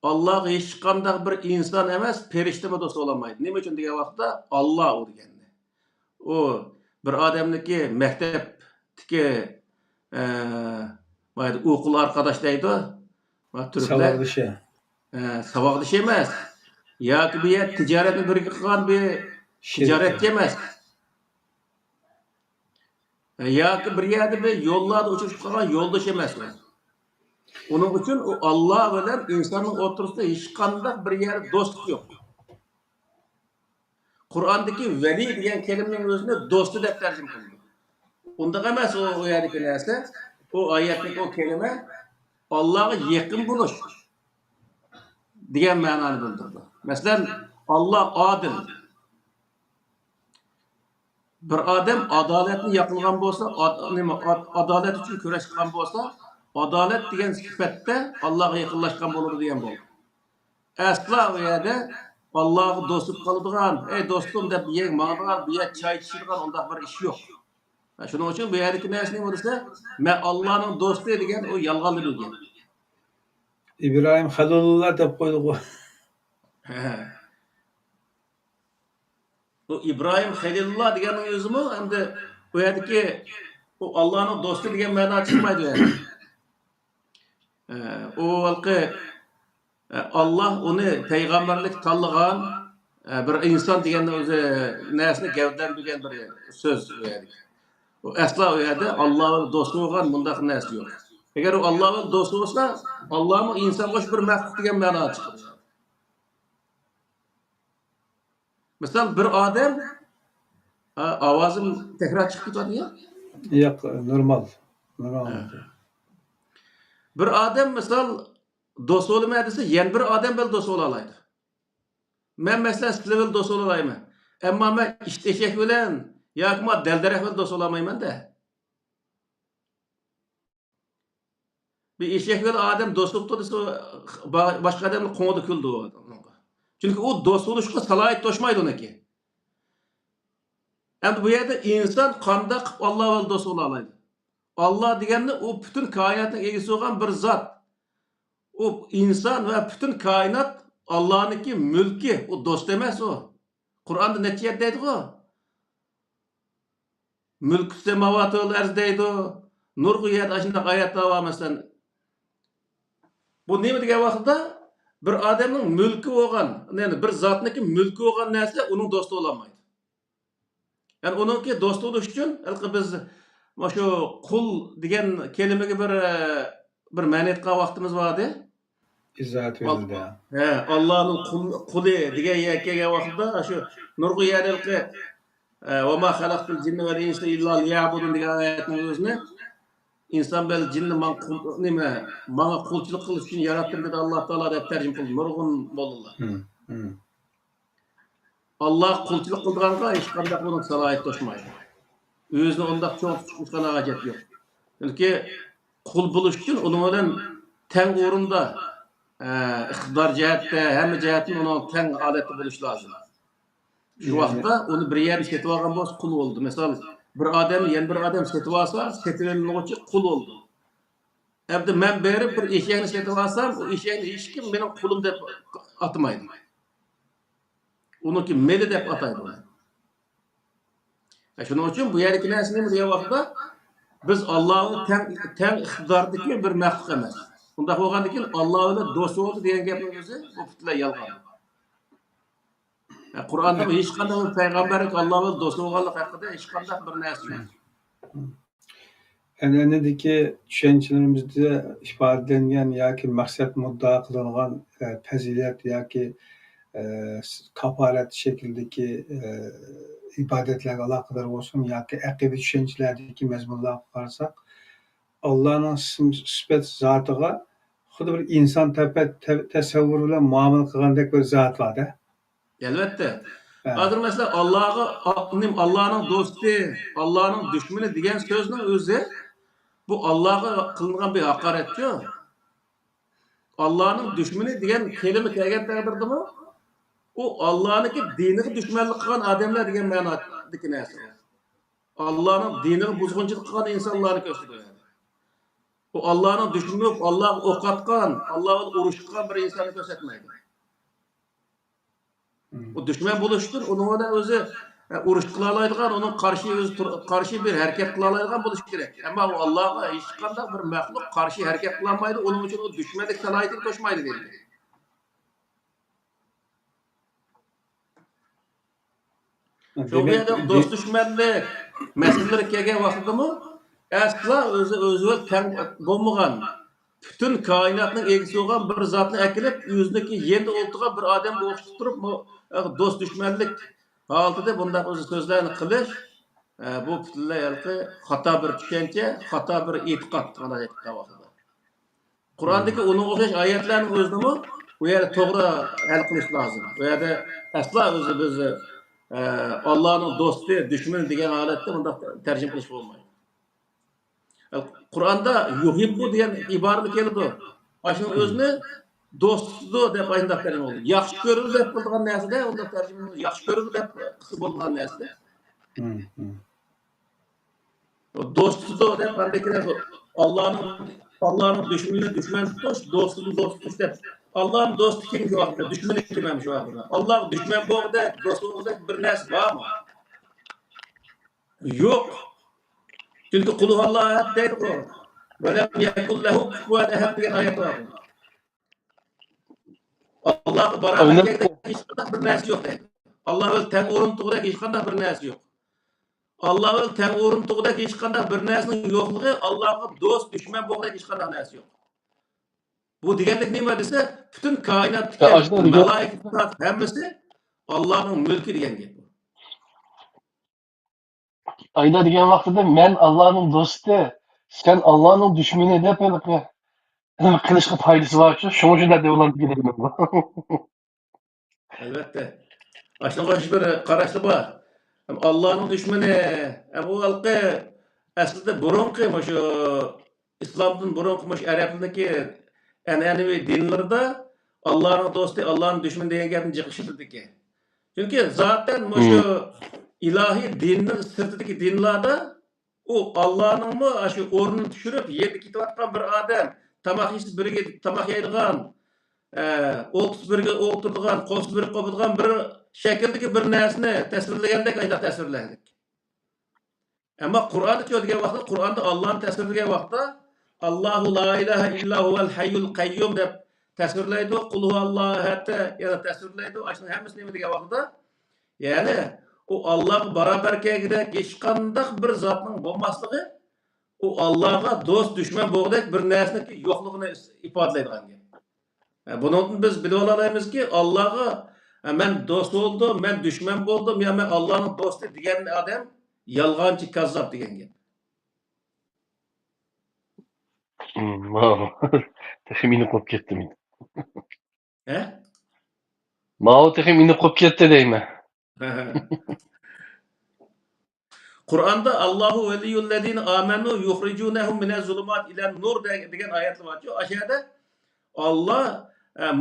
Allah hech qanday bir inson emas, ferishtami do'st bo'lamaydi. Nima uchun degan vaqtda Alloh u deganda. U bir odamniki maktabdagi mayli o'qul arkadaş deydi. Turklar Savag'dishi. Savaqdish emas. Yoki bu yer tijoratni birga qilgan bir tijoratchi emas. Yoki bir yerda bir yo'llarda uchrashib qolgan yo'ldosh emas. Onun uchun u Alloh bilan insonning o'rtasida hech qanday bir yer do'stlik yo'q. Qur'ondagi vali degan kelimaning o'zini do'sti deb tarjima qildi. Undaq emas o yerdagi narsa, o oyatdagi o kelima Allohga yaqin bo'lish degan ma'noni bildirdi. Masalan, Alloh adil. Bir odam adolatni yaqinlagan bo'lsa, adolat uchun kurash qilgan bo'lsa, adolat degan sifatda Allohga yaqinlashgan bo'ladi degan bo'ldi. Asla u yerda Allohga do'stlik qiladigan, ey do'stim deb yeng ma'nolar bu yer choy ichadigan undaq bir ish yo'q. Shuning uchun bu yerdagi narsa nima bo'lsa, men Allohning do'sti degan u yolg'onli bo'lgan. İbrahim Halilullah deb qo'ydi. Bu İbrahim Halilullah deganning o'zimi endi bu yerdagi u Allohning do'sti degan ma'no chiqmaydi yani. O halqi Allah onu peygamberlik tanlagan bir insan degan o'zi narsani gavdan bilgan bir so'z u yerda. O asla u yerda Allohning do'sti bo'lgan bundaq narsa yo'q. Agar u Allohning do'sti bo'lsa, Allohning insonga bir maxluq degan ma'no chiqadi. Misal bir odam ovozim tekrar chiqib ketadi ya? Yo'q, normal. Bir odam misal do'st bo'lmaydi desa, yana bir odam bilan do'st bo'la oladi. Men masalan sizlar bilan do'st bo'la olmayman. Ammo men eshak bilan yoki men daldarax bilan do'st bo'la olmayman-da. Bir eshak bilan odam do'st bo'lib desa, boshqa odamni qo'ng'ida kuldi u. Chunki u do'st bo'lishga salohiyat to'shmaydi uniki. Endi bu yerda inson qanday qilib Alloh bilan do'st bo'la oladi? Alloh deganda u butun koinotning egasi bo'lgan bir zot. O inson va butun koinot Allohniki mulki, u do'st emas u. Qur'onda necha yer deydi-ku? Mulk semavati val arz deydi. Nurg'u yerda shunday oyatlar bor masalan. Bu nima degan vaqtda bir odamning mulki bo'lgan, ya'ni bir zotniki mulki bo'lgan narsa uning do'sti bo'lolmaydi. Yani onunki do'st bo'lish uchun biz shu qul degan kelimaga bir ma'no aytgan vaqtimiz bordi. İzah verildi. Allohning quli degan kelgan vaqtda shu nurg'u yerda va ma xalaqtul jinni val insa illa liya'budun degan oyatning o'zini inson bilan jinni menga qulchilik qilish uchun yaratdim dedi Alloh taolo deb tarjima qildi nurg'un mollalar. Allah qulchilik qilganga hech qanday uning salohiyat to'shmaydi. O'zini undaq cho'ng tutishga hojat yo'q. Chunki qul bo'lish uchun uning bilan teng o'rinda iqtidor jihatda, hamma jihatdan uning teng holatda bo'lish lozim. Shu vaqtda uni bir yerni setib olgan bo'lsa qul bo'ldi. Misol bir odam yana bir odam setib olsa, setilganlik qul bo'ldi. Endi men berib bir eshakni setib olsam, u eshakni hech kim mening qulim deb atmaydi. Uniki meli deb ataydi uni. Shuning uchun bu yerdagi narsa nima degan vaqtda biz Allohning teng iqtidordagi bir maxluq emas. Unda bo'lgandan keyin Alloh bilan do'st bo'ldi degan gapning o'zi bu butunlay yolg'on. Qur'onda hech qanday bir payg'ambarlik Alloh bilan do'st bo'lganlik haqida hech qanday bir narsa yo'q. An'anedeki düşüncelerimizde ifadelengen yoki maqsad muddao qilingan fazilat yoki kafaret şekildeki ibadetlerle alakadar olsun yoki akide düşüncelerdeki mezmunlarga qarasak Allah'ın sifat zatıga xuddi bir inson tasavvur bilan muomala qilgandek bir zot bor-da. Elbette. Ha. Hazır mesela Allah'ın dostu, Allah'ın düşmanı degan so'zning o'zi bu Allah'a qilingan bir haqorat yok. Allah'ın düşmanı degan kelime kelgan taqdirdami, u Allah'niki diniga dushmanlik qilgan odamlar degan ma'nodagi narsa. Allah'ın diniga buzg'unchilik qilgan insonlarni ko'rsatadi. Bu Allah'ın düşmanı, Allah'a o'q atgan, Allah'a urushgan bir insonni ko'rsatmaydi. O düşman bo'lishdir, uning o'zi urush qila oladigan, uning qarshi bir harakat qila oladigan bo'lish kerak. Ammo u Allohga hech qanday bir maxluq qarshi harakat qila olmaydi, uning uchun u dushmanlik salohiyatiga qo'shmaydi deydi. Shu yerda do'st dushmanlik masalalari kelgan vaqtdami, asla o'zi tang bo'lmagan, butun koinotning egisi bo'lgan bir zotni akilib, o'ziniki yerda o'tirgan bir odamga o'xshatib turib, do'st dushmanlik holatida bunday o'zi so'zlarni qilish, bu butunlay xato bir tushuncha, xato bir e'tiqod qiladi. Qur'ondagi uning o'xshash oyatlarning o'zini bu yerda to'g'ri hal qilish lozim. Bu yerda asla o'zi bizni Allah'ın dostu, düşmanı degan holatda bunda tarjima qilish bo'lmaydi. Qur'onda yuhibbu degan iborani keldi. Ashuni o'zini do'stu deb aytib bergan. Yaxshi ko'radi deb qilgan narsada, unda tarjima yaxshi ko'radi deb qilib bo'lgan narsada. Do'stu deb aytgan Allah'ın düşmanı düşman tutish, do'stini do'st tutish deb. Allah'ın dostu kim şu anda? Düşmanı kim hem şu anda? Allah düşman bo'ldi, do'st bo'ldi bir narsa bormi? Yo'q. Çünkü kulu Allah'a deydi o. Ve lem yekul lehu kufuven ehad degan ayet var. Allah beraber hiç qanday bir narsa yo'q deydi. Allah o'z teng o'rintig'idagi hech qanday bir narsa yo'q. Allah o'z teng o'rintig'idagi hech qanday bir narsaning yo'qligi Allohga do'st, dushman bo'lgan hech qanday narsa yo'q. Bu deganlik nima desa, butun koinotdagi malaikalar hammasi Allohning mulki degan gap. Ayda degan vaqtida men Allohning do'sti, sen Allohning dushmani deb qilishga foydasi bor-ku, shuning uchun deb o'ylandim. Albatta. Ashunga bir qarashlar bor. Allohning dushmani, bu xalqi aslida burunqi shu islomdan burunqi arabniki an'anaviy dinlarda Allohning do'sti, Allohning dushmani degan gapni jiqishtirdi. Chunki zaten shu ilahi dinning sirtidagi dinlarda u Allohning shu o'rnini tushirib, yerga ketayotgan bir odam, tomoq yeyib birga tomoq yeydigan, o'tib birga o'tiradigan, qo'shib birga qoladigan bir shakldagi bir narsani tasvirlagandek aytib tasvirladik. Ammo Qur'onda degan vaqtda, Qur'onda Allohni tasvirlagan vaqtda Allohu la ilaha illa huval hayyul qayyum deb tasvirlaydi, qul huvallohu hatta yana tasvirlaydi. Ashuni hammasi nima degan vaqtda, ya'ni u Alloh barobar kelgidek hech qanday bir zotning bo'lmasligi, u Allohga do'st, dushman bo'lgandek bir narsaning yo'qligini ifodalaydigan gap. Bundan biz bilib olamizki, Allohga men do'st bo'ldim, men dushman bo'ldim, yo men Allohning do'sti degan odam yolg'onchi, kazzob degan gap. Texmini qilib ketdim. He? Mao texmini qilib ketdi deyman. Qur'onda Allohu veliyyullazina amanu yukhrijunahum minaz zulumat ila nur degan oyatlar bor. Aşağıda Allah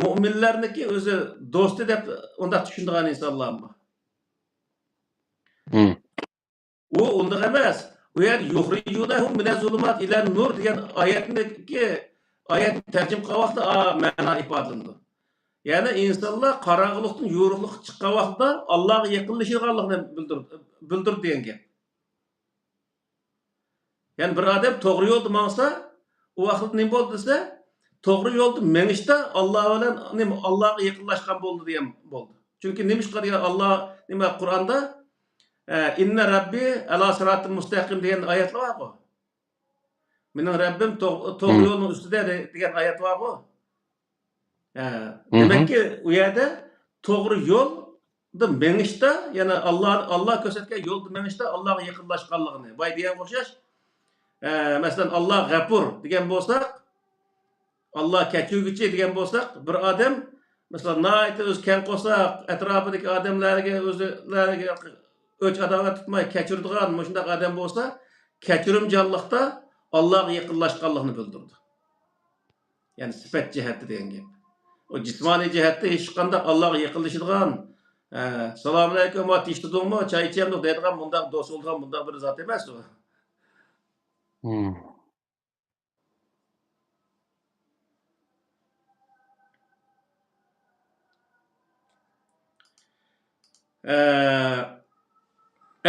mu'minlarniki o'zi do'sti deb unda tushundigan insonlarmi? U unda emas. U yer yukhrijunahum minaz zulumat ila nur degan oyatniki oyat tarjim qilgan vaqtda ma'no ifodalandi. Ya'ni insonlar qorong'ulikdan yorug'likka chiqqan vaqtda Allohga yaqinlashganligini bildirdi degan gap. Yani bir adam to'g'ri yo'lda mangsa, u vaqtda nima bo'ldi desa, to'g'ri yo'lda menishda Alloh bilan Allohga yaqinlashgan bo'ldi degan bo'ldi. Chunki nima qilgan Alloh nima Qur'onda inna robbi ala siratil mustaqim degan oyatlar bor-ku. Mening Rabbim to'g'ri yo'lning ustida degan oyat bor-ku. Demakki, u yerda to'g'ri yo'lda menishda, ya'ni Alloh ko'rsatgan yo'lda menishda Allohga yaqinlashganligini, boy degan o'xshash Masalan, Allah g'afur degan bo'lsak, Allah kechirguvchi degan bo'lsak, bir odam masalan, nihoyatda o'zi keng qo'saq, atrofidagi odamlarga o'zlariga o'ch adovat tutmay kechiradigan shunday odam bo'lsa, kechirimchanlikda Allohga yaqinlashganligini bildirdi. Ya'ni sifat jihati degan gap. O jismoniy jihatda hech qanday Allohga yaqinlashadigan, assalomu alaykum va tishdingmi, choy ichamiz deydigan bunday do'st bo'lgan bunday bir zot emas u.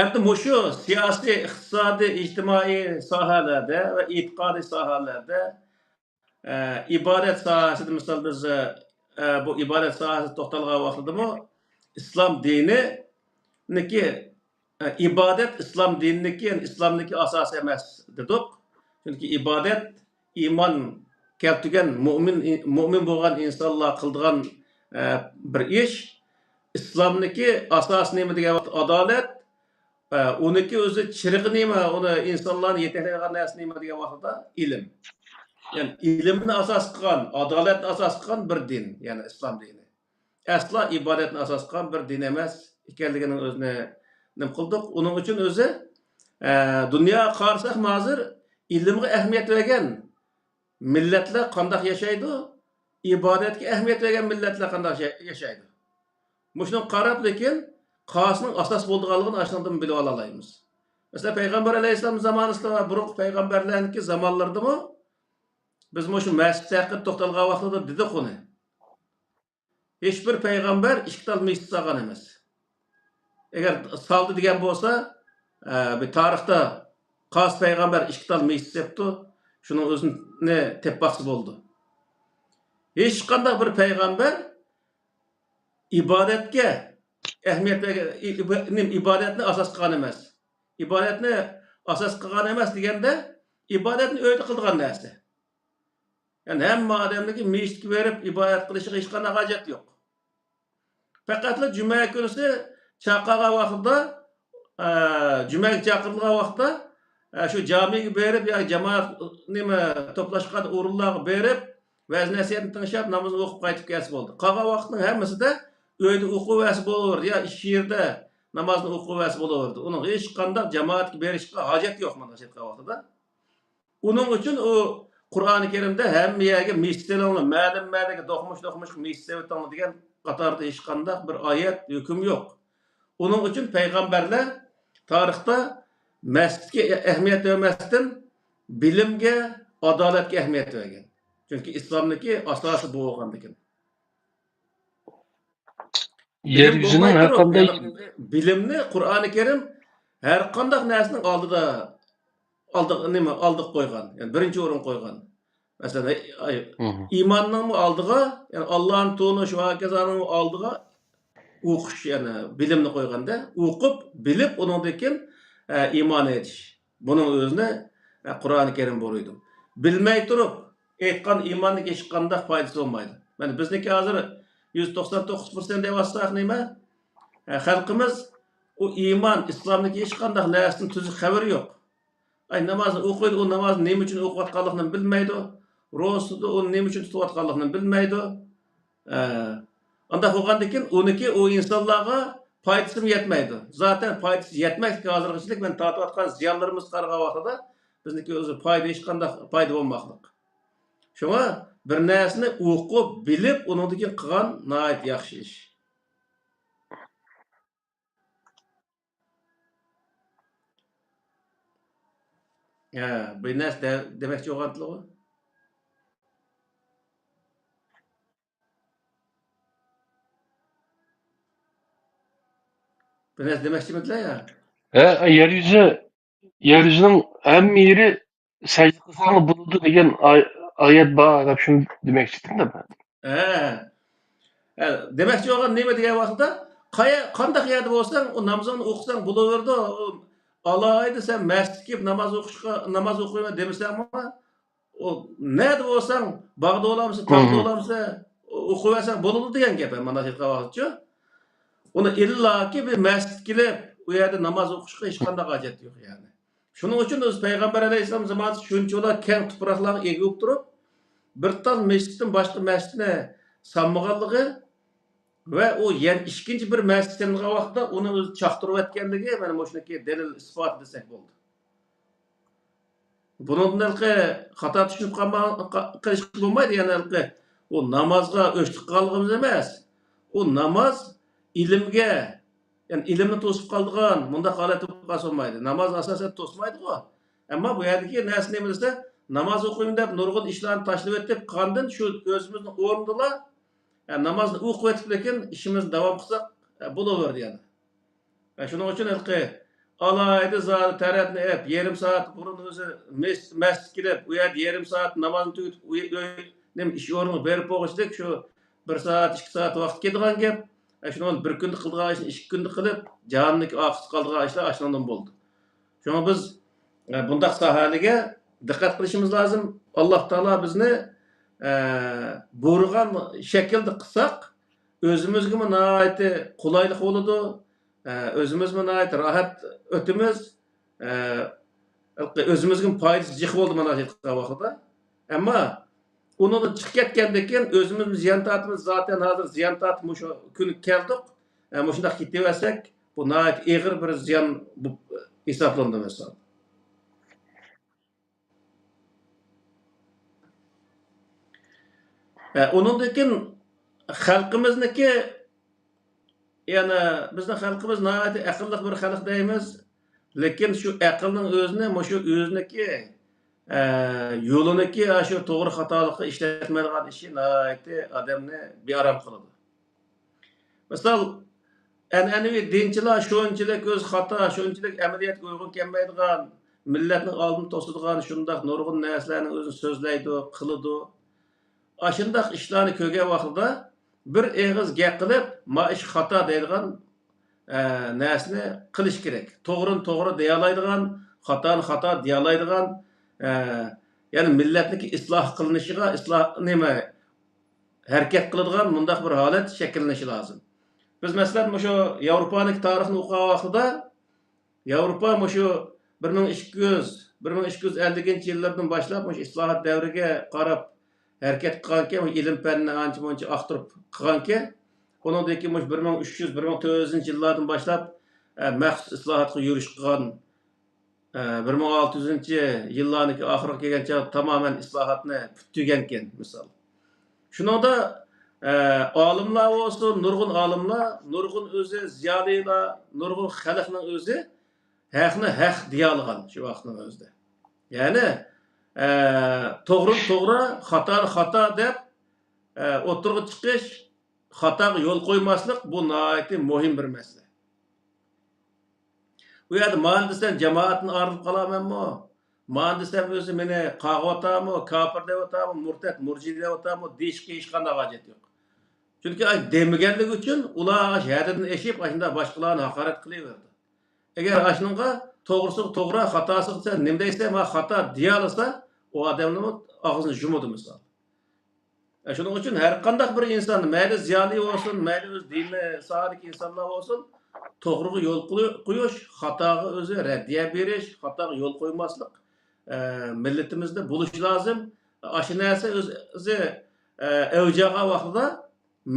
Endi mushu siyosiy, iqtisodiy, ijtimoiy sohalarda va e'tiqodiy sohalarda ibodat sohasida misol biz bu ibodat sohasida to'xtalgan vaqtidami islom dininiki ibodat islom dininiki, yani islomniki asosi emas dedik. Chunki ibodat iymon keltirgan mo'min bo'lgan insonlar qiladigan bir ish. İslamdaki asas nima degan vaqt adolat, uniki o'zi chirig'i nima, uni insonlarni yetaklaydigan narsa nima degan vaqtda ilm. Ya'ni ilmni asos qilgan, adolatni asos qilgan bir din, ya'ni islom dini. Aslo ibodatni asos qilgan bir din emas ekanligini o'zini nim qildik. Uning uchun o'zi dunyoga qarasak hozir ilmga ahamiyat bergan millatlar qanday yashaydi, ibodatga ahamiyat bergan millatlar qanday yashaydi. Muşunun qarab lekin qasının asas bo'lganligini aşından bilib olalaymiz. Mesela Peygamber Aleyhisselam zamanında va burungi payg'ambarlarniki zamonlaridami biz shu masjid haqida to'xtalgan vaqtida dedik uni. Hech bir payg'ambar ikki tal masjid salgan emas. Agar saldi degan bo'lsa, bir tarixda qas payg'ambar ikki tal masjid sepdi, shuning o'zini tepbaqsi bo'ldi. Hech qanday bir payg'ambar ibodatga ahamiyat bergan, ibodatni asos qilgan emas. Ibodatni asos qilgan emas deganda ibodatni o'yda qilgan narsa. Ya'ni hamma odamniki masjidga berib ibodat qilishiga hech qanday hojat yo'q. Faqat juma kunisi chaqirgan vaqtida, jumaga chaqirilgan vaqtda shu jamiga berib yoki jamoat nima to'plashgan o'rinlarga berib va'z nasihatni tinglab namozni o'qib qaytib kelsa bo'ldi. Qolgan vaqtning hammasida uyda o'quvasi bo'laverdi, ya ish yerda namozni o'quvasi bo'laverdi. Uning hech qanday jamoatga berishga hojat yo'q mana shu vaqtida. Uning uchun u Qur'oni Karimda hamma yerga masjidlarni ma'lum do'qmush masjidlar degan qatorda hech qanday bir oyat hukm yo'q. Uning uchun payg'ambarlar tarixda masjidga ahamiyat bermasdan bilimga, adolatga ahamiyat bergan. Chunki islomniki asosi bu bo'lgandikan. Yeryüzünün her qanday bilimni Qur'oni Karim har qanday narsaning oldiq qo'ygan. Ya'ni birinchi o'rin qo'ygan. Masalan, iymonning oldiga, ya'ni Allohning tuni shu hokazoning oldiga o'qish, ya'ni bilimni qo'yganda, o'qib, bilib uningdan iymon etish. Buning o'zini Qur'oni Karim bo'ladi. Bilmay turib aytgan iymonning hech qanday foydasi bo'lmaydi. Mana bizniki hozir 199% deyapsak nima? Xalqimiz o iymon, islomdagi hech qanday narsadan tuzuq xabari yo'q. Ay namozni o'qiydi, o namozni nima uchun o'qiyotganligini bilmaydi. Ro'zada o nima uchun tutayotganligini bilmaydi. Unda bo'lgandan uniki o insonlarga foydasi yetmaydi. Zaten foydasi yetmaydi hozirgacha men tortayotgan ziyonlarimiz qarg'a vaqtida bizniki o'zi foyda hech qanday foyda bo'lmoqlik. Shunga bir narsani o'qib, bilib, uningdan qilgan nihoyat yaxshi ish. Bir narsa demoqchi bo'lganlar. Bir narsa demoqchimidlar ya? yeryüzünün hem yeri secde kılsanı bulundu degan ayet var. Hep şunu demek istedim de ben. Demoqchi bo'lgan nima degan vaqtda qanday yerda bo'lsang, o namozini o'qisang bo'laverdi. Alayda sen masjidga kelib namoz o'qiyman demasanmi? O nerda bo'lsang, bog'da bo'lamsan, tog'da bo'lamsan, o'qiversan bo'ladi degan gap mana shu vaqtcha. Uni illaki bir masjidga kelib, u yerda namoz o'qishga hech qanday hojat yo'q yani. Shuning uchun o'zi payg'ambar alayhissalom zamonida shunchalar keng tuproqlarga ega bo'lib turib, bir tal masjiddan boshqa masjidni solmaganligi va u yana ikkinchi bir masjid solgan vaqtda uni o'zi chaqtirib o'tganligi mana shuniki dalil isbot desak bo'ldi. Bundan xato tushunib qilish bo'lmaydi, ya'ni u namozga o'chlik qolganimiz emas. U namoz ilmga, ya'ni ilmni to'sib qoldigan bunda holat bo'lib qolmaydi. Namoz asosan to'smaydi-ku. Ammo bu yerdagi narsa nima desa, namoz o'qiyman deb nurg'un ishlarni tashlab o'tib qolgan shu o'zimizni o'rnida namozni o'qib o'tib lekin ishimizni davom qilsak bo'laverdi yani. Shuning uchun alayda zat tarafni yarim soat burun o'zi masjid kelib, u yerda yarim soat namozni tugatib, ish o'rniga berib qo'yishdik, shu 1 soat, 2 soat vaqt ketadigan gap. Shuni bir kunda qilgan ishni 2 kunda qilib, jahannamga oqib qolgan ishlar ashundan bo'ldi. Shunga biz bundaq sohalarga diqqat qilishimiz lozim. Alloh taolo bizni buyurgan shaklda qilsak, o'zimizga nihoyatda qulaylik bo'ladi. Özümüz nihoyat rahat o'timiz, o'zimizga foydasi jiq bo'ldi mana shu vaqtda. Ammo undan chiqib ketgandan keyin o'zimiz ziyon tortimiz, zaten hozir ziyon tortib shu kun keldik. Shunday ketaversak, bu nihoyat og'ir bir ziyon hisoblandi misol. Undan keyin xalqimizniki yani bizning xalqimiz nihoyat aqlli bir xalq deymiz, lekin shu aqlning o'zini, shu o'ziniki yo'liniki shu to'g'ri xatolikqa ishlatmaydigan ishi nihoyat odamni bearam qiladi. Misol, an'anaviy dinchilar shunchalik o'z xato, shunchalik amaliyotga uyg'un kelmaydigan, millatning oldini to'sadigan shundoq nurg'un narsalarni o'zini so'zlaydi, qiladi. Ashundaq ishlarni ko'rgan vaqtida bir eg'iz gap qilib, ma ish xato deydigan narsani qilish kerak. To'g'rini to'g'ri deya oladigan, xatoni xato deya oladigan, ya'ni millatniki isloh qilinishiga, isloh harakat qiladigan bundaq bir holat shakllanishi lozim. Biz masalan shu Yevropaning tarixini o'qigan vaqtida Yevropa shu 1250-yillardan boshlab islohot davriga qarab harakat qilganki, ilm fanni ancha-muncha aqtirib qilganki, undan keyin 1300-1400-yillardan boshlab maxsus islohotga yurish qilgan 1600-yillarning oxiriga kelgancha tamoman islohotni tugagan ekan misol. Shuningda olimlar bo'lsin, nurg'un olimlar, nurg'un o'zi ziyolilar, nurg'un xalqning o'zi haqni haq deya olgan shu vaqtning o'zida. Ya'ni to'g'ri to'g'ri, xatoni xato deb o'tirg'i chiqish, xatoga yo'l qo'ymaslik bu nihoyat muhim bir masala. Bu yerda men desam jamoatni arilib qolamanmi? Men desam o'zi meni qag'otammi, kofir deb o'tammi, murtad, murji deb o'tammi, deyishga hech qanday hojat yo'q. Chunki demaganlik uchun ular haddan eshib, shunda boshqalarni haqorat qilaverdi. Agar ashunga to'g'risi to'g'ri, xatosi desa, nima deysa, men xato deya olsa, o odamning og'zini yumadi misol. Shuning uchun har qanday bir inson, mayli ziyoli bo'lsin, mayli o'z dinni solik insonlar bo'lsin, to'g'riga yo'l qo'yish, xatoga o'zi raddiya berish, xatoga yo'l qo'ymaslik millatimizda bo'lishi lozim. Shu narsa o'zi avjaga vaqtida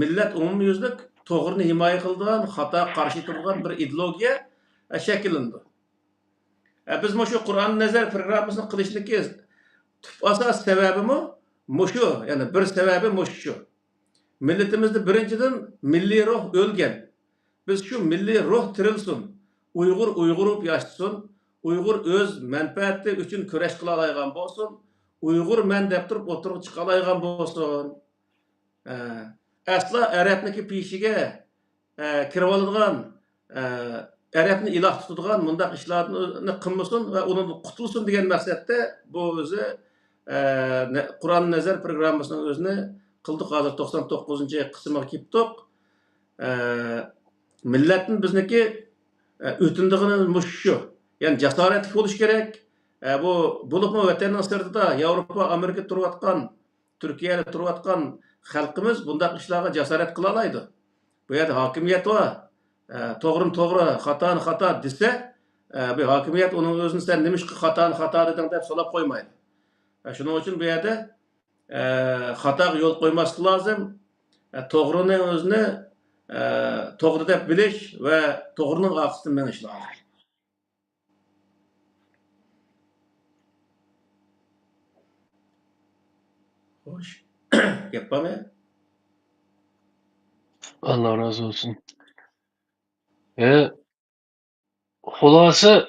millat umumyuzlik to'g'rini himoya qiladigan, xato qarshi turgan bir ideologiya shakllandi. Biz shu Qur'on nazar programmasini qilishniki asas sebebimi shu, ya'ni bir sebebi shu. Millatimizda birinchidan milliy ruh o'lgan. Biz shu milliy ruh tirilsin, Uyg'ur bo'lib yashasin, Uyg'ur o'z manfaati uchun kurash qila oladigan bo'lsin, Uyg'ur men deb turib o'tirib chiqa oladigan bo'lsin. Asla Arabniki pishiga kirib oladigan, Arabni iloh tutadigan bundaq ishlarni qilmasin va undan qutulsin degan maqsadda bu o'zi Qur'on nazar programmasining o'zini qildik. Hozir 99-qismiga keldik. Millatning bizniki o'tindig'ini shu. Ya'ni jasoratli bo'lish kerak. Bu bo'libmi vatanning sirtida Yevropa, Amerika turayotgan, Turkiyada turayotgan xalqimiz bundaq ishlarga jasorat qila oladi. Bu yerda hokimiyat va to'g'rini to'g'ri, xatoni xato desa, bir hokimiyat uning o'zini sen nima ishqa xato deding deb so'rab qo'ymaydi. Shuning uchun bu yerda xatoga yo'l qo'ymaslik lozim. To'g'rining o'zini to'g'ri deb bilish va to'g'rining orqasidan menish lozim. Xo'sh. Gap bormi? Allah razı olsun. Xulası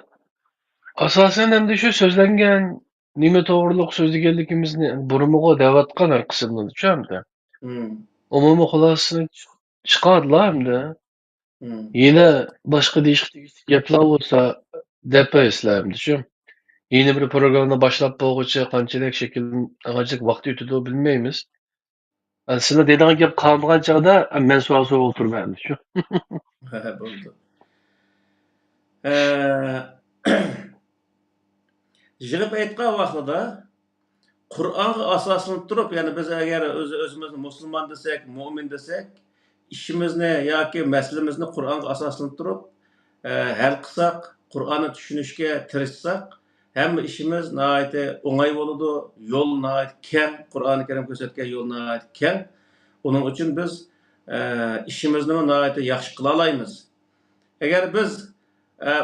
asasen hem de şu sözlengen nime doğruluk sözlegenlikimizni burumuğa devatkan her kısımını düşemdi. Umumu xulasını çıkardılar hem de. Yine başka değişik yapılar olsa depe islerim düşüm. Yeni bir programda başlap boğucu kançılık şekilde ağacık vakti ötüdüğü bilmeyimiz. Yani sizin dediğin gibi kalmayan çağda ben soğuk oturmayayım düşüm. Bo'ldi. Yig'ib aytgan vaqtida Qur'onga asoslanib turib, ya'ni biz agar o'zimizni musulmon desak, mo'min desak, ishimizni yoki masalamizni Qur'onga asoslanib turib, hal qilsak, Qur'onni tushunishga tirishsak, hamma ishimiz nihoyatda o'ng'ay bo'ladi, yo'l nihoyat keng, Qur'oni Karim ko'rsatgan yo'l nihoyat keng. Uning uchun biz ishimizni nihoyatda yaxshi qila olamiz. Agar biz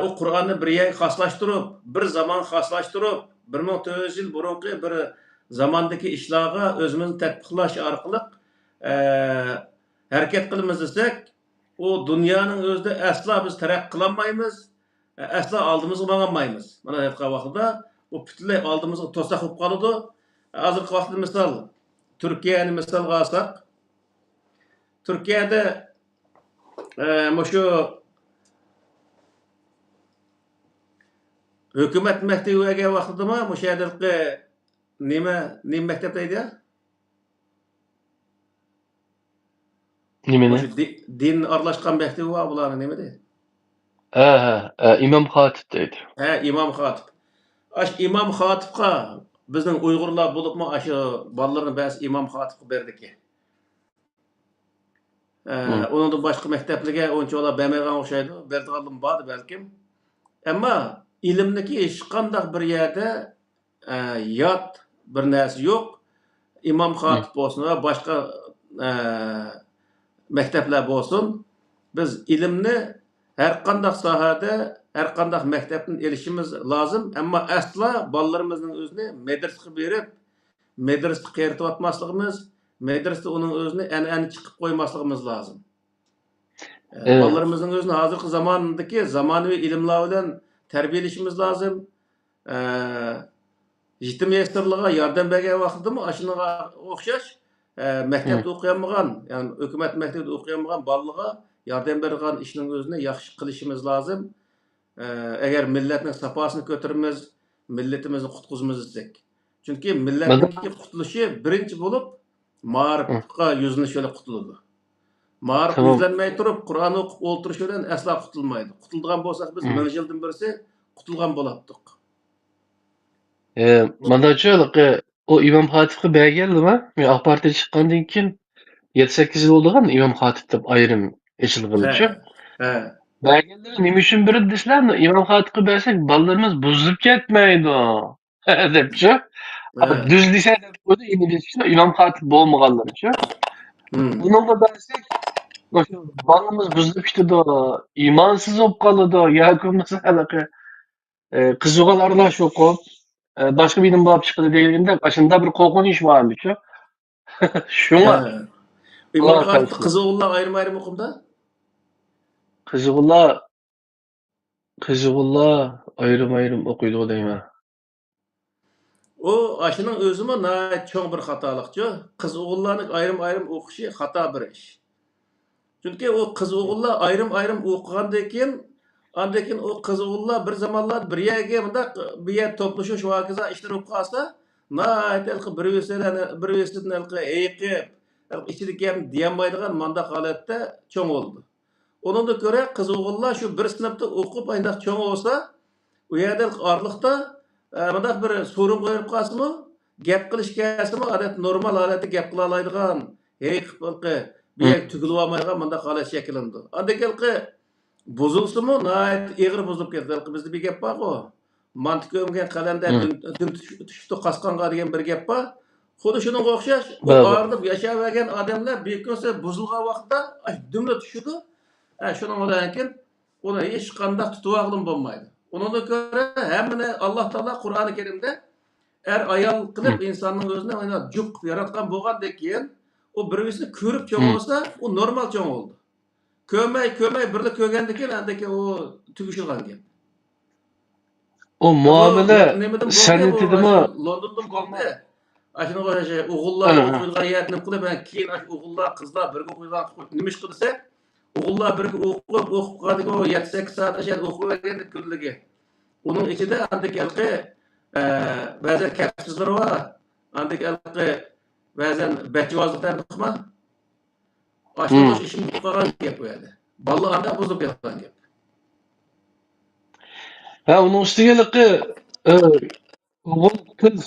o Qur'onni bir yerga xoslashtirib, bir zamon xoslashtirib, 1400 yil burungi bir zamondagi ishlarga o'zimizni tatbiqlash orqali harakat qilamiz desak, o dunyoning o'zida aslo biz taraqqiy qilolmaymiz, aslo oldimizga borolmaymiz. Mana aytgan vaqtida o butunlay oldimizga to'saq bo'lib qoladi. Hozirgi vaqtda misol Turkiyani misolga olsak, Turkiyada shu hukumat maktabiga vaqtidami o'sha yerdagi nima maktab deydi? Nimeni? Din aralashgan maktabi var bularning nima deydi? İmam Hatip deydi. İmam Hatip. İmam Hatipga bizning Uyg'urlar bo'libmi, shu bolalarni bas İmam Hatipga berdik. Onun boshqa maktablarga unchalar bermagan o'xshaydi, berdiganlar bor balkim. Ammo ilimdagi hech qanday bir yerda yot bir narsa yo'q. İmam Hatip bo'lsin va boshqa maktablar bo'lsin, biz ilimni har qanday sohada, har qanday maktabdan elishimiz lozim. Ammo asla bolalarimizning o'zini madrasaga berib, madrasada qeritib atmasligimiz, madrasada uning o'zini an'ana chiqib qo'ymasligimiz lozim. Bolalarimizning o'zini hozirgi zamondagi zamonaviy ilmlar bilan tarbiyalashimiz lozim. Yetim yastirlarga yordam bergan vaqtidami shunga o'xshash maktabda o'qiganmagan, ya'ni hukumat maktabida o'qiganmagan bolalarga yordam bergan ishning o'zini yaxshi qilishimiz lozim. Agar millatning safosini ko'taramiz, millatimizni qutqizamiz desak. Chunki millatning qutilishi birinchi bo'lib ma'rifatga yuzlanish bilan qutiladi. Ma'rif yuzlanmay turib, Qur'on o'qib o'tirish bilan aslo qutilmaydi. Qutilgan bo'lsak biz 1000 yildan birisi qutilgan bo'lardik. Mana şöyle o İmam Hatip'e belgeldi mi? AK Parti çıkkandan keyin 7-8 yıl oldu İmam Hatip deb ayrım eşilgiliçi. Belgeldi nima üçün biri desizlarmi? İmam Hatip'e bersek balalarımız buzulup ketmeydi. Depçi. Düz dese deb qo'ydi, endi biz İmam Hatip bo'lmaganlarcha. Bunga bersek balamız buzulup ketdi, imonsiz bo'lib qoladi, yoki masalan qiziqlar aralash o'qib başka bir ilim bağıp çıkıdı değilinde aşında bir korkunç varmış ya. Şuna. İmam Hatip Kızılgullar ayrım okumda? Kızılgullar ayrım okuydu o deyim ha. O aşının özümü çok bir hatalıkçı. Kızılgullarning ayrım okuşu hata bir iş. Çünkü o Kızılgullar ayrım okugandan keyin Andakin o Kızılgullar bir zamanlar bir yerga bir yer toplashish vakiza ishlar bo'lib qolsa, bir vesitni eyiqib, ichidagi ham deyolmaydigan mandaq holatda cho'ng bo'ldi. Uningga ko'ra Kızılgullar shu bir sinfda o'qib ayndaq cho'ng bo'lsa, u yerda orliqda mandaq bir so'rin qo'yib qolsa-mu, gap qilish kelsa-mu, odat normal holatda gap qila oladigan, eyiqib bir yer tugilib olmaydigan mandaq holat shakllandi. Andakin Buzulsa-mı, nəhayət eğri buzulub ketdi. Bizdə bir gap var o. Mantık ömgən qələndə dün düşüb qasqanğa degan bir gap var. Xuddi shuningga o'xshash, u arılıb yaşayvergan odamlar bir kun buzilgan vaqtda dumla tushidi. Shuning bilan keyin uni hech qanday tutib olg'im bo'lmaydi. Undan ko'ra hammani Alloh taolo Qur'oni Karimda ayol qilib insonning o'zini juq yaratgan bo'lgandan keyin u birisini ko'rib cho'ng bo'lsa, u normal cho'ng bo'ldi. Ko'rmay birla ko'rgandan keyin andaki u tugishilgan gap. O muomala san'atidami? Londondan bo'ldi. Ashuna o'sha o'g'illar o'qiydigan yerni qilib, keyin o'g'illar, qizlar birga o'qiydigan nima ish qilsa, o'g'illar birga o'qib qoladigan 7-8 soat o'qib o'rgan kunligi. Uning ichida andaki ba'zi kapsizlar bor. Andaki ba'zan bachvozliklar qilma. Ashuna ishni qilgan gap bu yerda. Balla anda buzib ketgan gap. Onun üstüge o'g'il qiz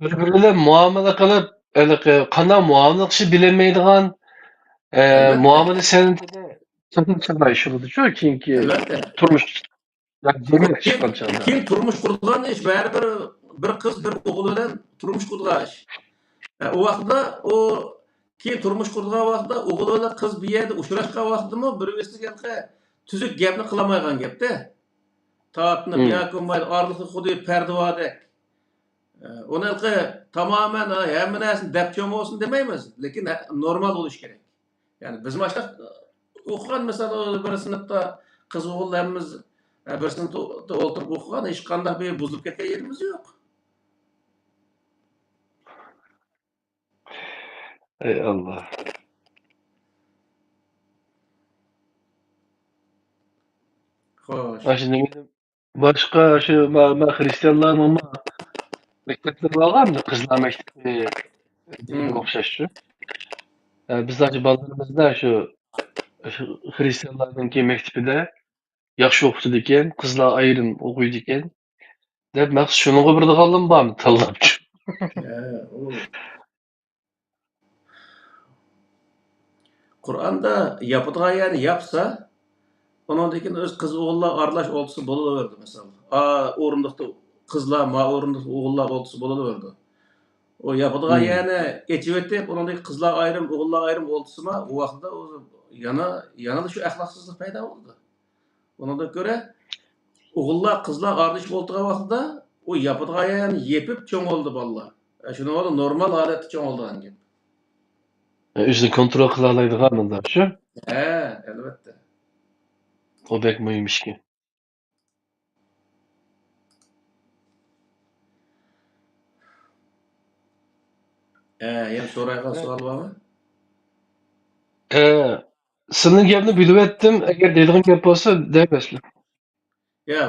bir-biriyle muomala qilib, qanday muomala qilishni bilolmaydigan muomala san'atida chiqib chiqadi-ku, keyingi turmush demak chiqqan chog'da. Keyin turmush qurgan ish baribir bir qiz bir o'g'il bilan turmush qurgan ish. O vaqtda keyin turmush qurgan vaqtda o'g'il bilan qiz bir yerda uchrashgan vaqtdami bir-birisiga tuzuk gapni qilolmaygan gapda. Taatni yakunmaydi, orliqi xuddi pardavodek. Uni tamamen hamma narsani dapchom bo'lsin demaymiz, lekin normal bo'lish kerak. Ya'ni biz mana o'qigan masalan bir sinfda qiz o'g'illarimiz bir sinfda o'tirib o'qigan, hech qanday bir buzilib ketgan yerimiz yo'q. Ey Allah. Xo'sh. Şimdi başka şu Hristiyanların ama mektepleri var mı? Kızlar mektebi o'xshash şu. Biz balalarimizda şu Hristiyanlarninki mektebida yaxshi o'qitadi ekan, qizlar ayrim o'qiydi ekan deb maqsad shunga birdiganlim bormi tanlabchi. Qur'onda yapadigan yerni yapsa, ondan keyin o'z qiz o'g'illar aralash oltisi bo'laverdi masalan. O'rindiqda qizlar, o'rindiqda o'g'illar oltisi bo'laverdi. O yapadigan yerni echib, ondan qizlar ayrim, o'g'illar ayrim oltisimi, u vaqtda yana shu axloqsizlik paydo bo'ldi. Ondan ko'ra o'g'illar, qizlar aralash bo'lgan vaqtda o yapadigan yerni yepib cho'ng oldi bolalar. Shuni olib normal holatda cho'ng olgan gap. O'zini kontrol qila oladigan bundan shu. Albatta. O bek muhim ishki. Yana so'raydigan savol bormi? Sening gapni bilib etdim, agar deydigan gap bo'lsa deyapsizlar.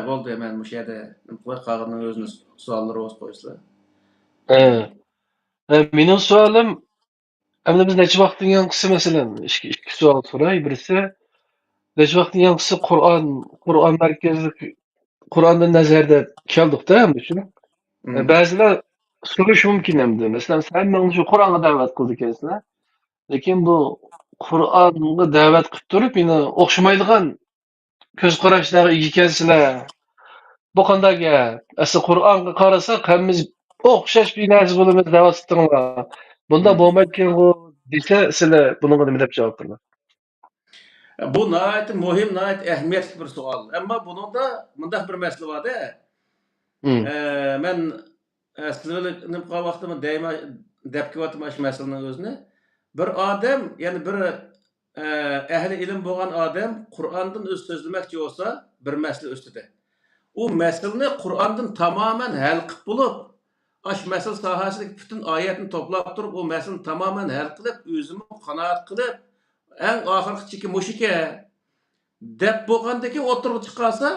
Bo'ldi, men bu yerda qolganning o'zini savollari o'z qo'ysizlar. Mening savolim, endi biz necha vaqtdan yanqisi masalan, ikki savol so'ray. Birisi necha vaqtdan yanqisi Qur'on markazlik Qur'ondan nazarda keldik-da endi shuni. Ba'zilar so'rash mumkin endi. Masalan, sen menga shu Qur'onga da'vat qildi ekansan. Lekin bu Qur'onga da'vat qilib turib, meni o'xshamaydigan ko'z qarashlarga ega ekansizlar. Bu qanday gap? Asli Qur'onga qarasak, hammamiz o'xshash bir narsa bo'lamiz da'vat qilinglar. Bunda bo'lmaydigan-ku desa, sizlar bunga nima deb javob berasiz? Bu nəhayət mühim, nəhayət əhəmiyyətli bir sual. Amma bununda mındaq bir məsələ var-da. Mən sizlərlə nima vaxtımı dəymə dəb kelyaptım şu məsələnin özünü. Bir adam, yəni bir əhli ilim bo'lgan adam Qur'ondan o'z so'zlamoqchi bo'lsa, bir masala ustida. U masalani Qur'ondan tamoman hal qilib bo'lib, ash masal sohasidagi butun oyatni to'plab turib, u masalani tamoman hal qilib, o'zini qanoat qilib, eng oxirgi cheki mushika deb bo'lgandagi o'tirib chiqarsa,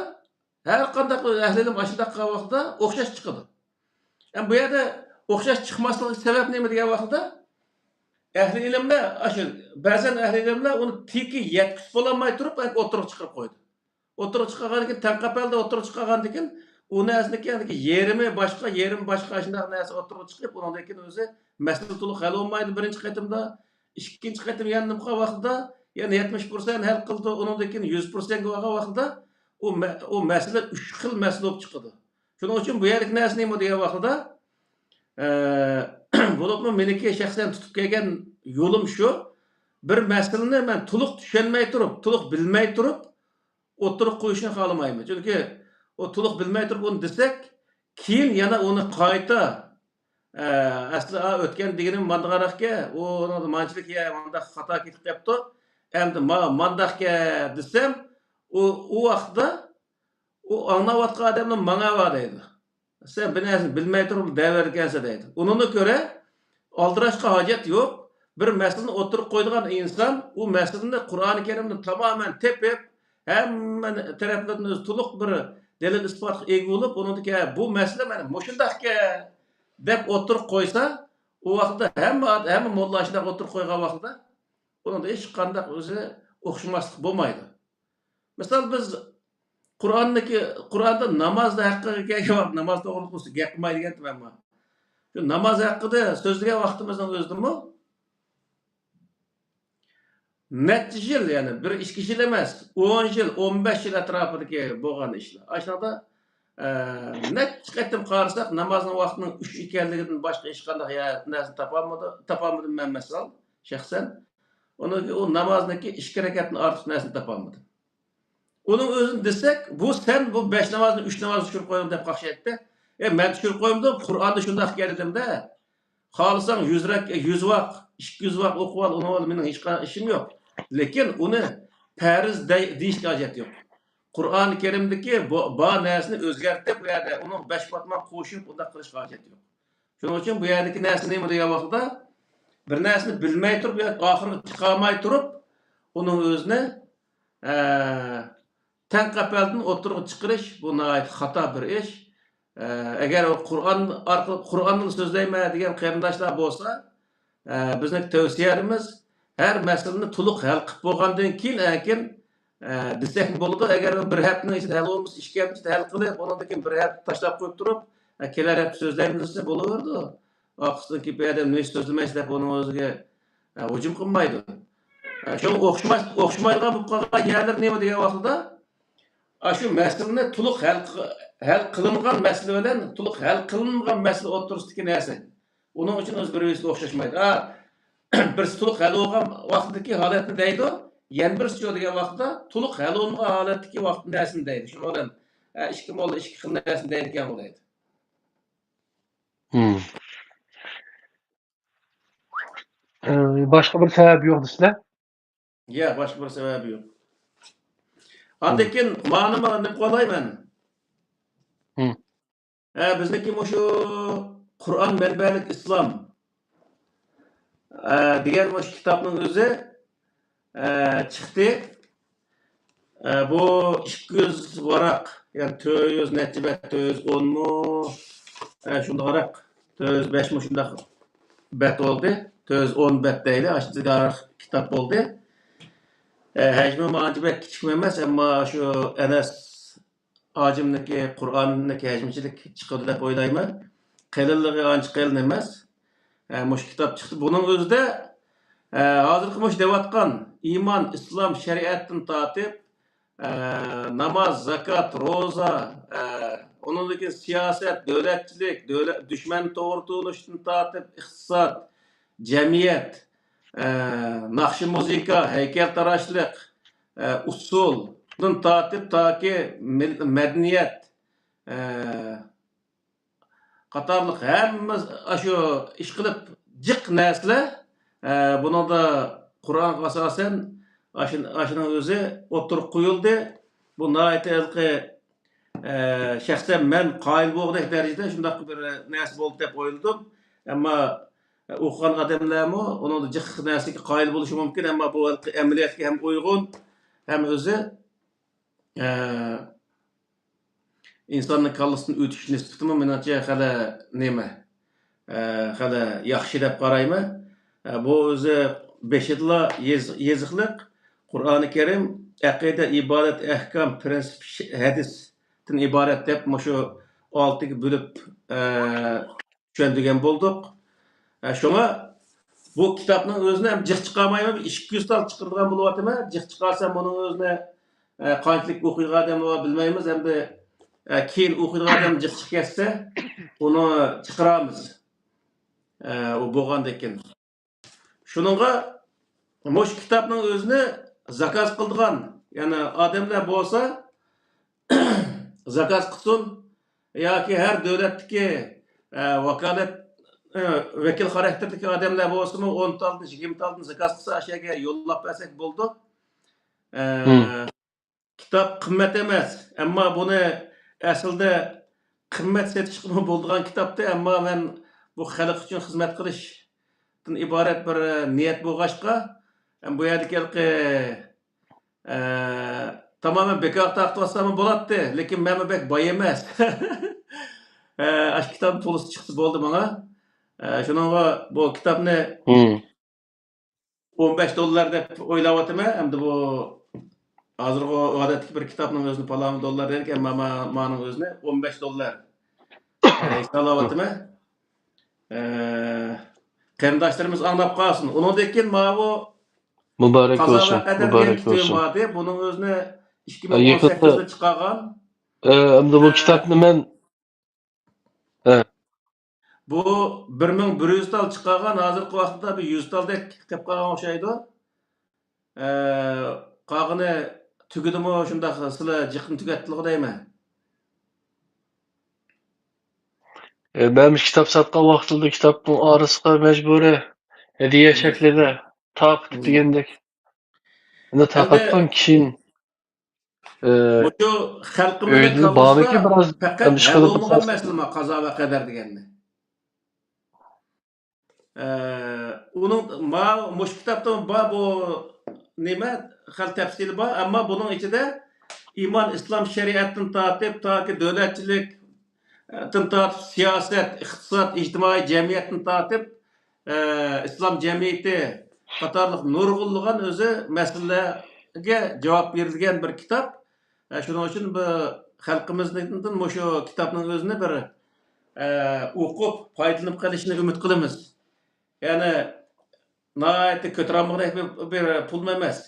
har qanday ahli ilim ashunday vaqtda o'xshash chiqadi. Bu yerda o'xshash chiqmasligi sabab nima degan vaqtda ahli ilimlar ba'zan ahli ilimlar uni tiki yetkazib bo'lmay turib o'tirib chiqarib qo'ydi. O'tirib chiqargandan keyin tanqapalda o'tirib chiqargandan keyin u narsniki yerimi boshqa shunday narsa o'tirib chiqib, undan keyin o'zi masala to'liq hal bo'lmaydi birinchi qatimda, ikkinchi qatim yana nima vaqtda Yani 70% hal qildi, undan keyin 100% bo'lgan vaqtida o masala 3 xil masala bo'lib chiqadi. Shuning uchun bu yerlik narsa nima degan vaqtida bo'libmi meniki shaxsan tutib kelgan yo'lim shu. Bir masalani men to'liq tushunmay turib, to'liq bilmay turib o'tirib qo'yishni xohlamayman. Chunki o to'liq bilmay turib uni desak, keyin yana uni qayta asli o'tgan deganim mandaqaraqga u manchilik ya mandaq xato ketib qolibdi. Endi mandaqga desam, u vaqtda u anlayotgan odamni manga va deydi. Sen bir narsani bilmay turib davergansan deydi. Unini ko'ra oldirashga hojat yo'q. Bir masalani o'tirib qo'ydigan inson u masalani Qur'oni Karimni tamoman tepib, hamma taraflardan o'z to'liq bir dalil isbotga ega bo'lib, uniki bu masala mana mushundaqga deb o'tirib qo'ysa, u vaqtda hamma mollashlar o'tirib qo'ygan vaqtda unda hech qanday o'zi o'xshamaslik bo'lmaydi. Misol biz Qur'onda namozda haqqiga kelgan namoz to'g'risida gap qilmaydigan men. Shu namoz haqida so'zlagan vaqtimizning o'zidami necha yil, yani 1-2 yil emas, 10 yil, 15 yil atrofidagi bo'lgan ishlar. Aslida necha qatim qarasak namozning vaqtining 3 ekanligidan boshqa hech qanday narsa topolmadim men masal shaxsan. O namozniki 2 rakatdan ortiq narsani topolmadim. Onun özünü desek, bu 5 namazını 3 namazı düşürüp koyalım deyip kalkışaydı. Ben düşürüp koymadım, Kur'an'da şundak geldim de. Kalırsan 100 vak, 200 vak okuval, onu al, benim hiç işim yok. Lakin onu periz deyiş hacet yok. Kur'an-ı Kerim'deki bağ nersini özgertip, onu 5 batmak koşup, onda kılış hacet yok. Şunun için bu yerdeki nersini neymi diye vakıda, bir nersini bilmey durup, ahırını çıkamay durup, onun özüne tanqapeldan o'tirib chiqarish bu nihoyat xato bir ish. Agar Qur'onni so'zlayman degan qarindoshlar bo'lsa, bizning tavsiyamiz har masalani to'liq hal qilib bo'lgandan keyin desak bo'ladi. Agar bir haftaning ichida hal bo'lmasa, 2 hafta ichida hal qilib, undan keyin bir hafta tashlab qo'yib turib, kelar hafta so'zlaymiz desa bo'laverdi. Oqisdan kelib adam nima so'zlamaysiz deb uni o'ziga hujum qilmaydi. Shu o'xshamaydigan bu qolgan yerlar nima degan vaqtida şu meseleni to'liq hal qilingan masala bilan to'liq hal qilinmagan masala o'rtasidagi narsa. Uning uchun o'z bir-biriga o'xshashmaydi. Birisi to'liq hal bo'lgan vaqtdagi holatni deydi, yana birisi degan vaqtda to'liq hal bo'lmagan holatdagi vaqtni narsani deydi. Shu bilan ikki mo'l ikki xil narsani deydigan bo'ladi. Başka bir sebep yok sizler? Ya, başka bir sebebi yok. Andakin ma'numa deb qo'ymayman. Bizniki şu Qur'on manbalik islom degan şu kitobning o'zi chiqdi. Bu 200 varaq, yani 400 necha bet 410 mu? Shunda varaq 405 mu shunda bet oldu. 410 bet deyli, aşçı kitap oldu. Həcmi məncə kiçik emas, amma şu Enes Acimdeki Qur'an'daki həcmçilik çıxırdı deb oylayman. Qəlilliği anca qəlin emas. Muş kitap çıxdı. Bunun özü də hazırki muş devatqan iman, İslam, şəriətdən tatib, namaz, zakat, roza, onundaki siyaset, dövlətçilik, düşmən doğrultuluşdan tatib, iqtisad, cəmiyyət, nakşı muzika, heykeltaraşlık, usuldan tatip ta ki medeniyet, qatarlıq hemmimiz şu iş qilib jiq nesle, bunu da Kur'an asasen aşının özü oturup koyuldu. Bu nayet elki şahsen men qayıl boğdak derecede şundaq bir nesli oldu deb oyuldum. Ama o'qigan odamlarmi uni jiq narsaga qoyil bo'lishi mumkin, ammo bu amaliyotga ham uyg'un, ham o'zi insonning kallasidan o'tish nisbatimi menimcha hali nima hali yaxshi deb qarayman. Bu o'zi beshidla yeziqliq Qur'oni Karim aqida, ibodat, ahkam, prinsip, hadisdan iborat deb shu 6ga bo'lib tushundigan bo'ldik. Şuna bu kitapning o'zini ham jiq chiqarmayman, 200 tal chiqirgan bo'lyapman. Jiq chiqarsam buning o'zini qanchalik o'qiydigan odam bor bilmaymiz. Endi keyin o'qiydigan odam jiq chiqib ketsa, uni chiqaramiz. U bo'lgandan keyin. Shuningga mush kitapning o'zini zakaz qildigan, ya'ni odamlar bo'lsa zakaz qilsin yoki har davlatdagi vakolat vakil xarakterdagi odamlar bo'lsa-mu 10 taldan 20 taldan zakaz qilsa ashaga yo'llab bersak bo'ldi. Kitap qimmat emas, ammo buni aslida qimmat setishga bo'ladigan kitapda, ammo men bu xalq uchun xizmat qilishdan iborat bir niyat bo'lg'achqa, bu yerdagi tamamen bekor taqtib olsam bo'ladi, lekin men bek boy emas. Ash kitob to'lisi chiqsa bo'ldi menga. Shuningga bu kitobni 15 dollar deb o'ylayapman. Endi bu hozirgi odatdagi bir kitobning o'zini palon dollar derkan, mening o'zini 15 dollar hisoblayapman. Qarindoshlarimiz anglab qolsin. Undan keyin mana bu Muborak olsun. Muborak olsun. Bunun o'zini 2018'de chiqargan. Endi bu kitobni men bu 1100 tal chiqargan, hozirgi vaqtda bir 100 taldek kitap qolgan o'xshaydi. Qolgani tugidimi shunday sizlar jiqni tugatdilar deyman. Ben kitap satқан vaqtida kitapning orasiga majburiy hadiya shaklida taqib degandek. Uni taqatgan keyin bu xalqimizning bağdaki biraz hal olmagan masala qazo va qadar deganni. Uning mush kitobda bu nima xalq tafsili bor, ammo buning ichida iymon, islom shariatdan tortib toki davlatchilik tortib siyosat, iqtisod, ijtimoiy jamiyatdan tortib islom jamiyati qatorliq nurg'unlagan o'zi masalalarga javob berilgan bir kitob. Shuning uchun bu xalqimizdan shu kitobning o'zini bir o'qib foydalanib qolishini umid qilamiz. Ya'ni nihoyatda ko'tarilmagan bir pul emas.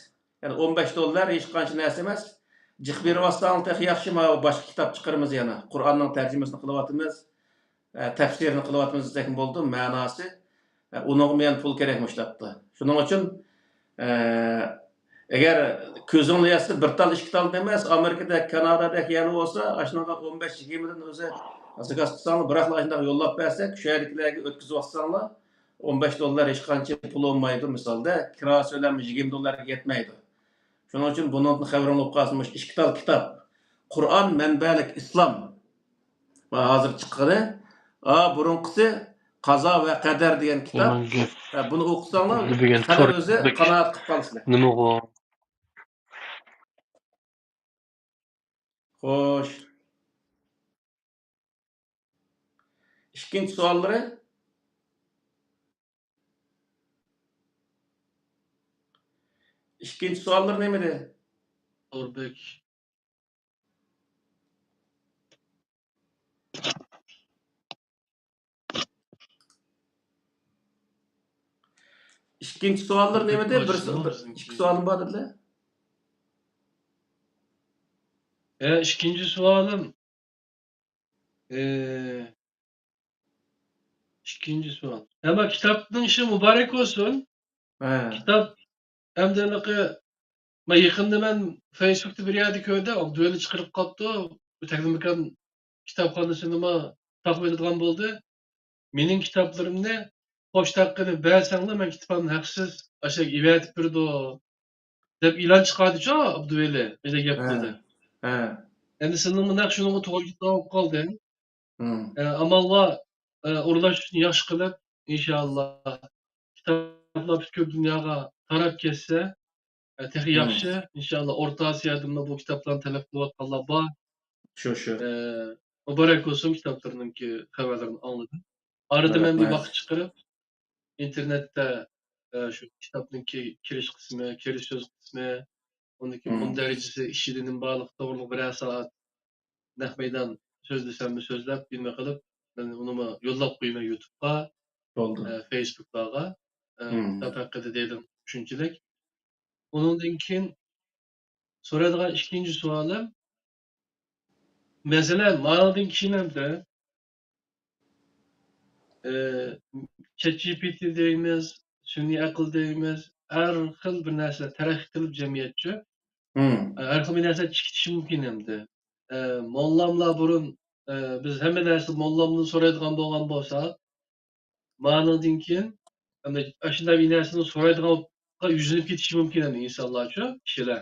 Ya'ni 15 dollar hech qancha narsa emas. Jiq berib olsang yaxshi, boshqa kitob chiqaramiz yana. Qur'onning tarjimasini qilyapmiz, tafsirini qilyapmiz degan bo'ldi, ma'nosi. Uning men pul kerakmi kitobda. Shuning uchun agar ko'zingni yasa bir tal, ikki tal emas, Amerikada, Kanadada yana bo'lsa, ashunga 15-20 dan o'zi zakaz qilsanglar, biroqlar shunday yo'llab bersak, shu yerliklarga o'tkazib olsanglar 15 dollar hech qancha pul olmaydi. Misolda kiro söylemi 20 dollarga yetmaydi. Shuning uchun bundan xabarim olib qolsin, ikki tal kitob. Qur'on manbalik islom. Va hozir chiqqani, burunqisi qazo va qadar degan kitob. Buni o'qisanglar, qadar o'zi qanoat qilib qolasizlar. Nima bu? Xo'sh. Ikkinchi savollari? İkinci sorular ne miydi? Orbek. İkinci sorular ne miydi? İki sorum var dediler. İkinci sualım. İkinci sual. Ama kitapның işi mübarek olsun. Kitap hem de yakında ben Facebook'ta bir yerde köyde düğünü çıkarıp kaptı. Bu takdim kitapxonasını takip edilen buldu. Menin kitaplarımda hoş hakkını beğensenler ben kitabın haksız aşağı ivetip birdi o. Dep ilan çıkardı çoğu Abdüveli. Bize yaptı. Yani senin bu nakşunu toğulcukta olup kaldı. Ama oralaş yaş kılıp inşallah kitaplar bütün dünyaya taraf kesse tek yaxşı inşallah Orta Asya'da bu kitapların telef kılıp Allah var. Şu. Mübarek olsun kitaplarının ki haberlerini anladım. Arada ben bir vakit çıkarıp internette şu kitapların ki kiriş kısmı, kiriş söz kısmı, ondaki bunun derecesi işçiliğinin bağlılık doğruluğu birer saat nehmeyden söz desem mi sözlep bilme kalıp ben onu yollap koyma YouTube'a, Facebook''a. kitap hakkında dedim düşüncelik. Onundan keyin soradigan ikkinchi savolim, masalan, ma'nodan kishimda ChatGPT deymiz, sun'iy aql deymiz, har xil bir narsa taraqqiy qilib jamiyatcha, har xil bir narsa chiqishi mumkin endi. Mollamlar burun biz hamma narsa mollamdan so'raydigan bo'lgan bo'lsa, ma'nodan keyin shunday bir narsani so'raydiganga yuzlanib ketishi mumkin endi insonlarcha, kishilar.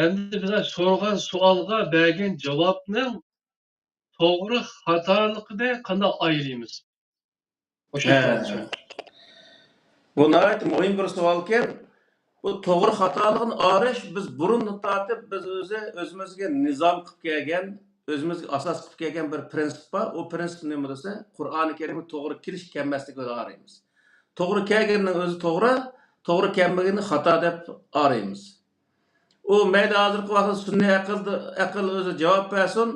Endi bizlar so'ragan savolga bergan javobning to'g'ri xatoligini qanday ayiramiz? O'sha tushuncha. Bu nəhayət mühim bir savolken, bu to'g'ri xatoligini arash biz burun tortib biz o'zimizga nizom qilib kelgan, o'zimizga asos qilib kelgan bir prinsip bor. O prinsip nima desa, Qur'oni Karimga to'g'ri kelish kelmasligini araymiz. To'g'ri kelganning o'zi to'g'ri, to'g'ri kelmaganini xato deb araymiz. O mayda hozirgi vaqtda sun'iy aql o'zi javob bersin,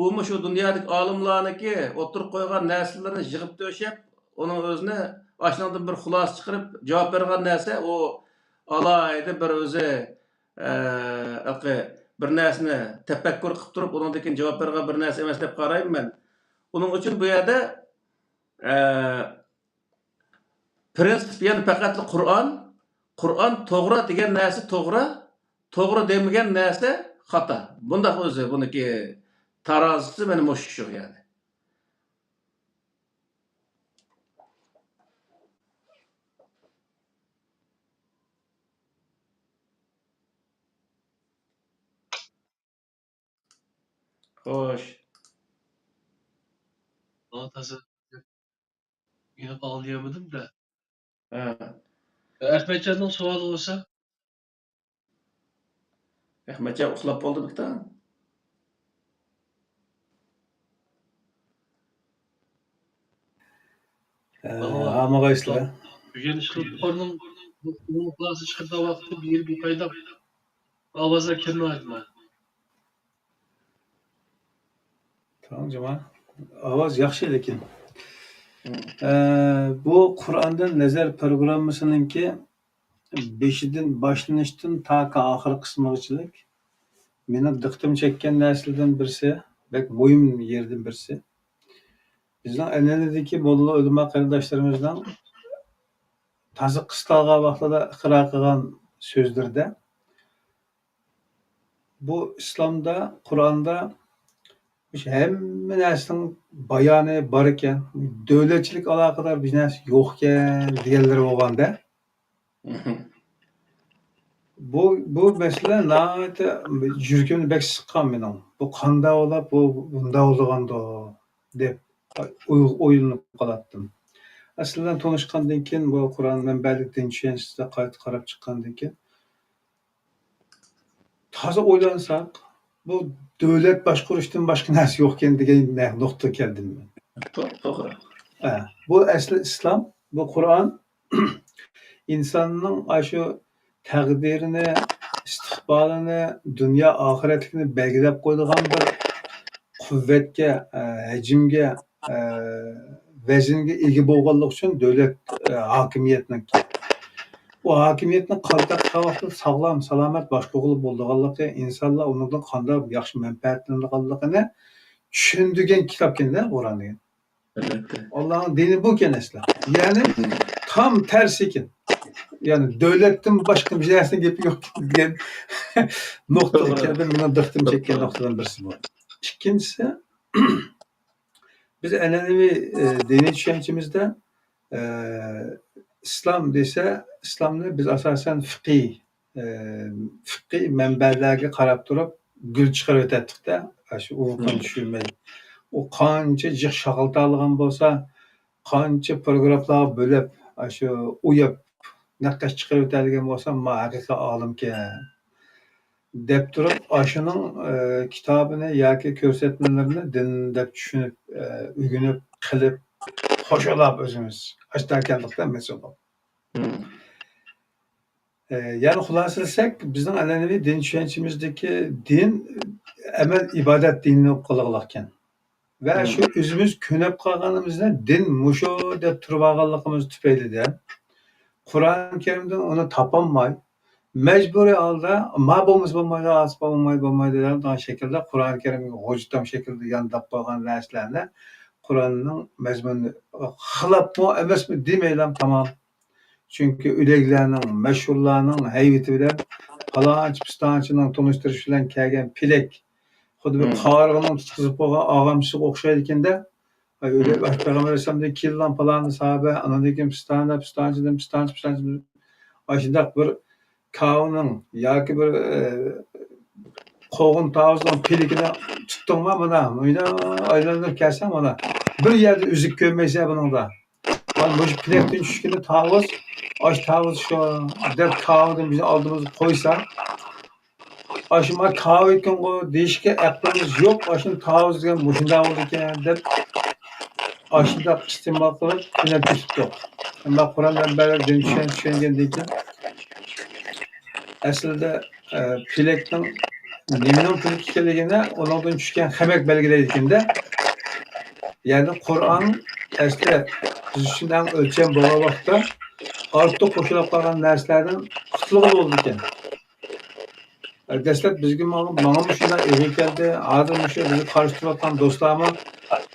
u shu dunyodagi olimlarniki o'tirib qo'ygan narsalarni yig'ib to'shab, uning o'zini aşağıdan bir xulosa chiqarib javob bergan narsa o alayda bir o'zi bir narsani tafakkur qilib turib undan keyin javob bergan bir narsa emas deb qarayman men. Uning uchun bu yerda prinsip yani faqat Qur'on to'g'ri degan narsa to'g'ri demagan narsa xato. Bunda o'zi buniki tarozisi meni mushshu yani. Xo'sh. Taze yine bağlayamadım da. Ha. Ahmetcan'ın sualı olsa? Ahmetcan uxlab bo'ldi bitta. Hamag'aysizlar. Bugün çıkıp onun klası çıkırda vakti bir kayda avaza kelmaydi mı? Tamam Cemal. Ovoz yaxshi lekin. Bu Qur'ondan nazar programmasininki 5dan boshlanishdan ta oxir qismigachilik meni diqqatim chekkan narsalardan birisi, bak muhim yerdan birisi. Bizning an'anadagi molla ulamo qarindoshlarimizdan toza qistalgan vaqtida iqro qilgan so'zlarda bu islomda, Qur'onda hamma narsaning bayoni bor ekan, davlatchilik aloqador bir narsa yo'q ekan deganlar bo'lganda, bu masala nihoyatda yuragimni bak siqqan mening. Bu qanday bo'lib, bu bunday bo'lganda deb o'ylanib qolatdim. Aslida tanishgandan keyin bu Qur'on manbalik din tushunchasida qayta qarab chiqqandan keyin toza o'ylansak, bu davlat boshqarishdan boshqa narsa yo'q ekan degan nuqtaga keldim men. To'g'ri. Bu asli islom, bu Qur'on insonning shu taqdirini, istiqbolini, dunyo oxiratligini belgilab qo'ydigan bir quvvatga, hajmga, vaznga ega bo'lganlik uchun davlat hokimiyatning bu hokimiyatning qanday qavaqli sog'lom, salomat boshqarib bo'lganligi, insonlar undan qanday yaxshi manfaatlanganligini tushundigan kitobkanda Qur'on degan. Allohning dini bu ekan asli. Ya'ni tam tersi ekan. Yani devletten başka bir şeysin gibi yok diyen noktada kendim buna dikkatimi çeken noktadan birisi bu. İkincisi biz annenevi dini düşüncemizde İslam dese İslam'da biz asasen fıkhi menbelerine karab durup gül çıkarıp ötettik de şu uvukan düşünmeyi. O kanca cık şakıltağılığın bolsa kanca programlar bölüp şu uyup naqash chiqarib o'tadigan bo'lsam, ma haqiqiy olimkan deb turib, ashuning kitobini yoki ko'rsatmalarini din deb tushunib, o'rganib, qilib, qo'shilib o'zimiz ashtakanlikdan mas'ul. Yani xulosalasak, bizning an'anaviy din tushunchamizdagi din amal ibodat dinini qilganlikkan. Va shu o'zimiz ko'nib qolganimizdan din musho deb turib olganligimiz tufaylidan Kur'an-ı Kerim'den onu tapanmay, mecburi halda ma bo'lmaydi, asla bo'lmaydi degan şekilde Kur'an-ı Kerim'e hocam şekilde yandap koygan derslerine Kur'an'ın mezmununu xilap mı emes mi demeyelim tamam. Çünkü üleglerinin, meşhurlarının heybeti bilen falançı pistançının tanıştırış bilen kelgen pilek Xudu bir qarğının tutquzub qo'ygan og'amchiga o'xshaydi ekanda. Öyle Peygamber Aleyhisselam'da 2 yıldan falan sahabe anadaki pistançıdan aşındak bir kavunun yoki bir qo'g'in tavuzdan piligini tutdun mu buna? Aylanıp kelsen buna. Bir yerde üzük görmeyse bununla. Bu pilekten düşkünde tavuz, tavuz şu dep kavundan bizi aldığımızı koysa aşıma kahve etken o değişik aklımız yok. Aşın tavuz degan boşunda oldu eken dep aşında istimal kılıp yine tuttu. Ama Kur'an'dan beri düşüngendik ki aslında pilekten nemin pilek keligine ondan düşken hemek belgileydiğinde yani Kur'an aslında biz için ölçen boğa vakta artık koşulup kalan derslerden kutluğu oldu eken. Destek bizge mağam şuna eve geldi, adım şu bizi karıştırılan dostlarıma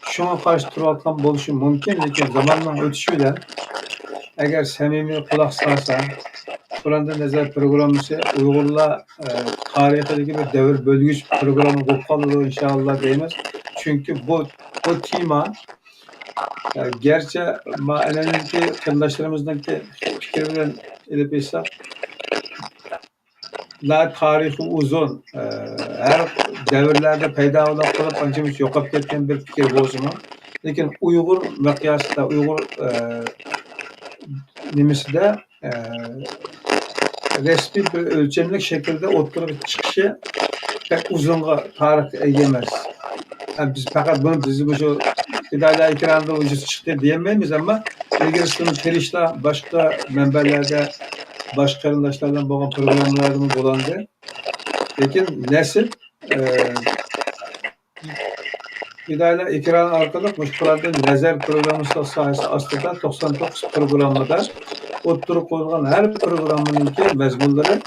şuna karıştırılan buluşu mümkün lekin zamanla ötüşü bilen eğer samimi kulak salsa Kur'an'da nazar programısı Uygurlar tarihideki bir devir bölgüç programı kopmalı inşallah deyimiz. Çünkü bu tema gerçi mahallemdeki arkadaşlarımızdaki fikirlerin ile bilsek la tarihi uzun her devirlerde peyda olup kalıp ancak yok etken bir fikir bozma. Lekin Uygur miqyasida Uygur nimisida resmi bir ölçemlik şekilde o'ttirib chiqishi pek uzunga tarix ega emas. Biz fakat bunu bizi şu idare ekranda ucuz çıktı diyemeyiz ama ilgilisini terişte başka menbelerde başka arkadaşlardan bo'lgan programlarımız bo'landı. Lekin nesil İdare ekran arkalık müşkülatın nazar programı sayısı aslında 99 programda oturup koyulan her programınınki mezmunları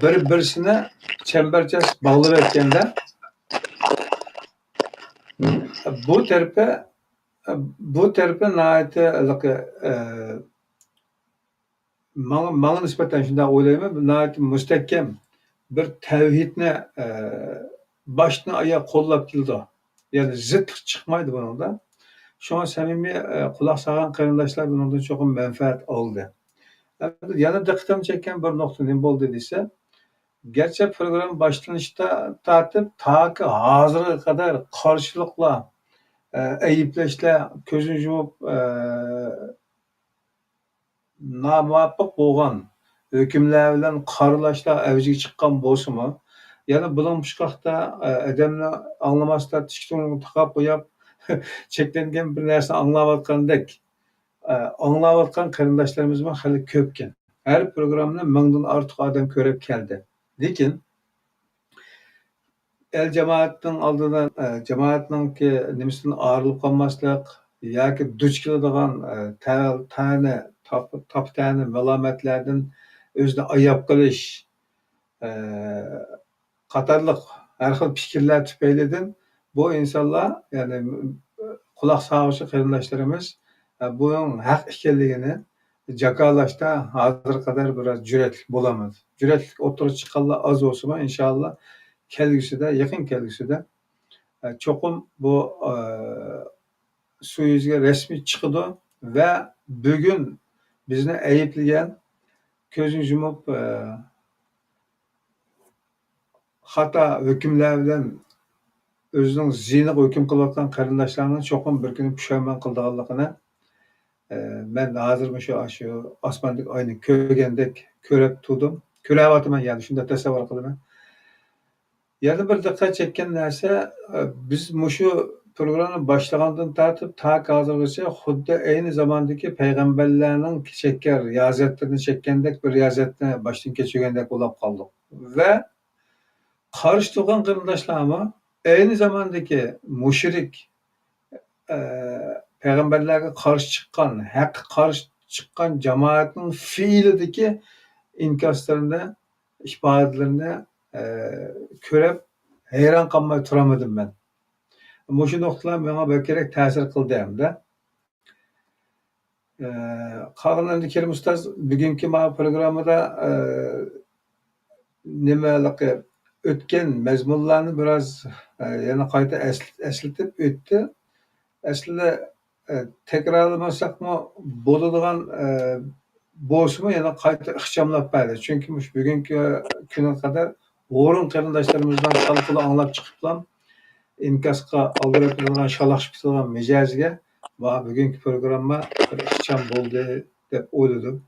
birisine çemberçes bağlı etkende bu terpe naite bana nispeten şimdi oylayayım naite müstehkem bir tevhidne başına ayağa kollap kildi. Yani zıt çıkmaydı bunun da. Şu an samimi kulak sağan kardeşler bundan çok menfaat aldı. Yana dikkatimi çeken bir nokta ne oldu dediyse gerçek program başlanışta tartıp ta ki hazıra kadar karşılıkla eyipleşle közün yumup namapık boğan hükümler bilen karılaşla evciga çıkan bozumu yani bulan muşkakta edemle anlamasda tişkini takap koyup çeklengen bir narsa anlavatgandek anlavatgan qarindoshlarimiz hali ko'pken. Her programda 1000'dan artık adam ko'rib keldi. Lekin el cemaatning oldidan cemaatninki nimasidan ayrilib qolmaslik yoki duch keladigan tani malomatlardan o'zini ayab qilish qatorliq har xil fikrlar tufaylidan bu insonlar yani quloq sog'ishi qarindoshlarimiz bunun haq ekanligini jakalashda hozir qadar biraz cüretli bo'lamiz. Cüretlik o'tirib chiqqanlar az olsun inşallah kelgusida yaqin kelgusida cho'qim bu suyuzga resmi chiqdi va bugun bizni ayıplagan ko'zini yumib xato hukmlar bilan o'zining ziyniga hukm qilayotgan qarindoshlarni cho'qim bir kuni pushaymon qildiganligini ben hozir shu osmondagi oyni ko'rgandek ko'rib turdim. Ko'ryapman yani shunda tasavvur qilaman. Yana bir diqqat chekkan narsa biz shu programni boshlagandan tortib ta hozirgacha xuddi ayni zamondagi payg'ambarlarning chekkan riyozatini chekkandek bir riyozatni boshdan kechirgandek bo'lib qoldik. Va qarshi turgan qarindoshlarmi aynı zamandaki mushrik peygamberlerge karşı çıkan, hak karşı chiqqan jamoatning fe'lidagi inkoslarni, ifodalarini ko'rib hayron qolmay turamadim men. Mushu nuqtalar menga bekerek ta'sir qildi hamda. Qolgan Kerim ustoz bugungi programmada nimalarga o'tgan mazmunlarni biroz yana qayta eslatib o'tdi. Aslida takrorlamasakmi bo'ladigan bo'lsa yana qayta ixchamlab berdi. Chunki bugungi kunga qadar o'rin qarindoshlarimizdan xalqini anglab chiqiblar. İnkasqa aldırıp turgan, şalaqışıp turgan mijozga va bugungi programma bir ixcham bo'ldi deb o'yladim.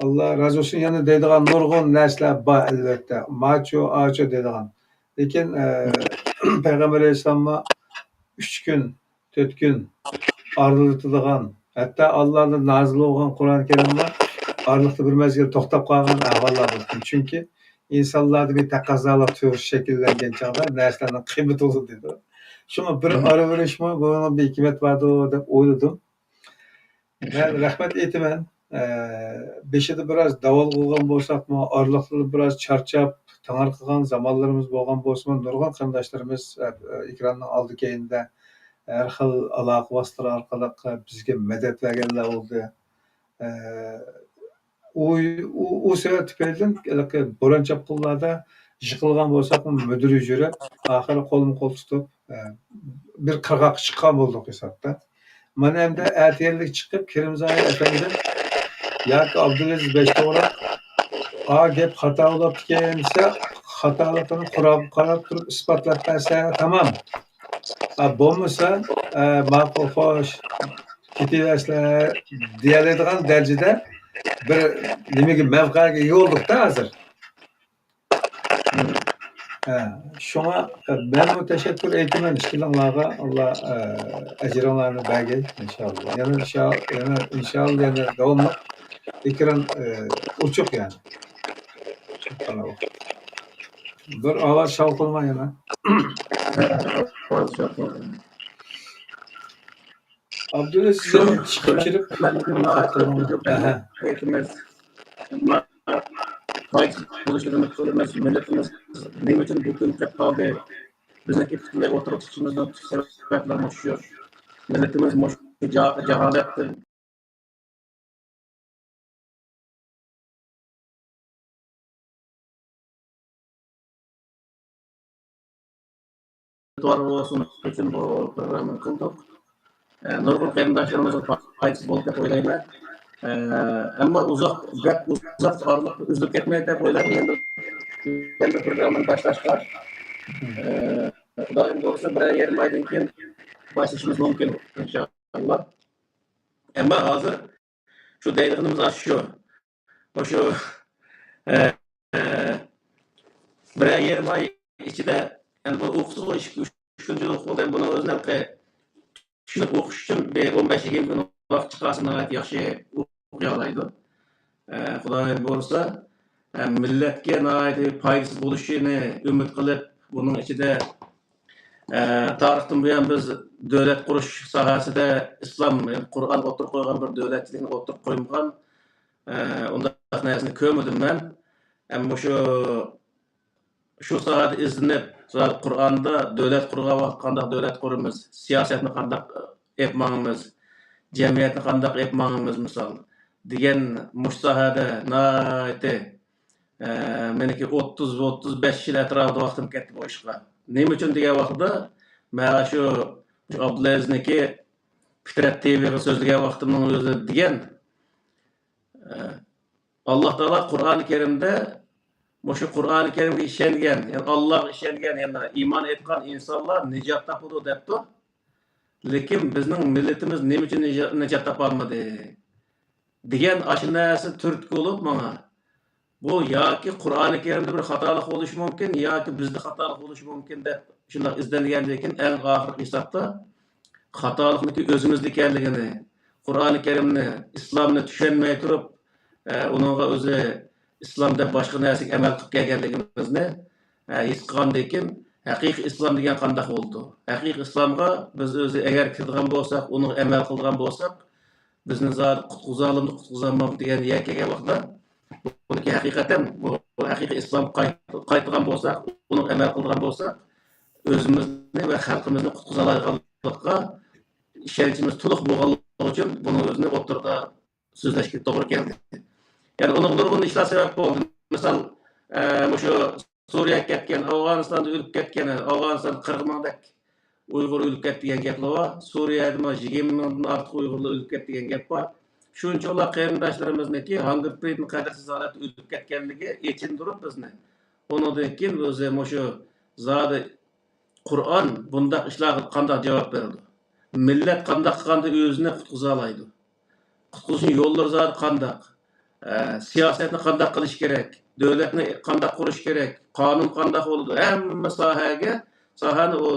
Allah razı olsun, yana deydigan nurg'un narsalar bor albatta. Macho, acho deydigan. Lekin Payg'ambar alayhisalomga 3 kun, 4 kun arılatadigan, hatta Allohning nozil bo'lgan Qur'oni Karimda arliqda bir mezgil to'xtab qolgan ahvollar bo'lgan. Chunki insonlarda bir taqozolar tug'ish shakllangan chog'da narsalarning qiymati bo'ladi dedi. Shunga bir araverishmi, buni bir hikmat bordir deb o'yladim. Men rahmat aytaman. Beshida biroz davol qilgan bo'lsakmi, orliqlarda biroz charchab, tangar qilgan zamonlarimiz bo'lgan bo'lsa, nurg'un qarindoshlarimiz ekranning oldi keyinda har xil aloqa vositalari orqali bizga madad berganlar bo'ldi. U sebep tüpeyden Boran Çapkıllar'da yıkılgan bolsak müdür yücürüp ahire kolum kol tutup bir kırgak çıkan bulduk hesapta. Bana hem de ertiyerlik çıkıp Kerimzade Efendi'den Yak Abdülaziz Beştoğra gep hata olup dikeyimse hatalıkını kurab durup ispatlat verse tamam. Bulmasa makul hoş gidiversler diğerlerden derecede bir nimaga mavqaga ega oldikda hozir. Shunga men tashakkur aytaman ishqilinglarga. Alloh ajringlarni bergay inshaalloh. Yana inshaalloh davomli ekran uchuq yani. Bir ovoz shovqinma yana. Abdülaziz'e çıkıp buluşlarımız söylemez, milletimiz ne için bu ülke kaldı, bizdeki fikirler oturup çıkışımızdan sebepler oluşuyor. Milletimiz cehalettir. Doğru olsun için bu programı kıldık. Nurgul qarindoshlarimiz faydasiz bo'ldi deb o'ylayman. Ammo uzoq orliq uzilib ketmaydi deb o'ylayman. Endi programmani boshlashga xudoyim bo'lsa bir yarim oydan keyin boshlashimiz mumkin inshaalloh. Ammo hozir shu deydiganimiz shu. O'sha bir yarim oy ichida endi bu o'qituvchi 3 kun bo'ldi. Buni o'zidan shuni o'qish uchun 15-20 kun vaqt chiqarsa yaxshi o'qiy oladi. Xudoyim bo'lsa millatga foydasi bo'lishini umid qilib, buning ichida tarixdan buyon biz davlat qurish sohasida islom, Qur'on o'tirib qo'ygan bir davlatchilikni o'tirib qo'ymagan undaq narsani ko'rmadim men. Ammo shu sohada izlanib, Qur'onda davlat qurgan vaqt qanday davlat quramiz, siyosatni qanday yapmamız, jamiyatni qanday yapmamız misol degan sohada meniki 30-35 yil atrofida vaqtim ketdi bu ishga. Nima uchun degan vaqtda mana shu Abdulazizniki Fitrat TV'ga so'zlagan vaqtimning o'zi degan Alloh taolo Qur'oni Karimda shu Qur'oni Karimga ishongan, ya'ni Alloh ishongan, ya'ni iymon etgan insonlar nijot topadi debdi. Lekin bizning millatimiz nima uchun nijot topolmadi degan ashnasi turtki bo'lib mana bu yoki Qur'oni Karimda bir xatolik bo'lishi mumkin yoki bizda xatolik bo'lishi mumkin deb shunday izlangandan keyin eng oxirgi hisobda xatolikniki o'zimizda ekanligini, Qur'oni Karimni, islomni tushunmay turib, uningga o'zi islomda boshqa narsaga amal qilib kelganligimizni his qilgandan keyin haqiqiy islom degan qanday bo'ldi? Haqiqiy islomga biz o'zi agar kirgan bo'lsak, uni amal qilgan bo'lsak, bizni zot qutquzalım, qutquzamam degan yakkaga vaqtda buniki haqiqatan bu haqiqiy islom qaytgan bo'lsak, uni amal qilgan bo'lsak, o'zimizni va xalqimizni qutqiza oladiganlikqa ishonchimiz to'liq bo'lganligi uchun buni o'zini o'tirda so'zlashga to'g'ri keldi. Yani onun nurgun işler sebep oldu. Misal şu Suriye'ye ketken, Afganistan'da ölüp ketken, Afganistan 40 mingdek Uygur ölüp kettiğen gap var. Suriye'de 20 mingden artık Uygurlar ölüp kettiğen gap var. Şunçalar qarindoshlarimizniki Hunger Free'nin qadarsiz holatda ölüp ketganligi için durup bizni. Ondan keyin o'zi shu zodi Qur'on bundaq ishlarga qanday javob berdi? Millat qanday qilganda o'zini qutqiza oladi? Qutqizish yo'llari zodi qanday? Siyasetni qanday qilish kerak, davlatni qanday qurish kerak, qonun qanday bo'ladi, hamma sohani u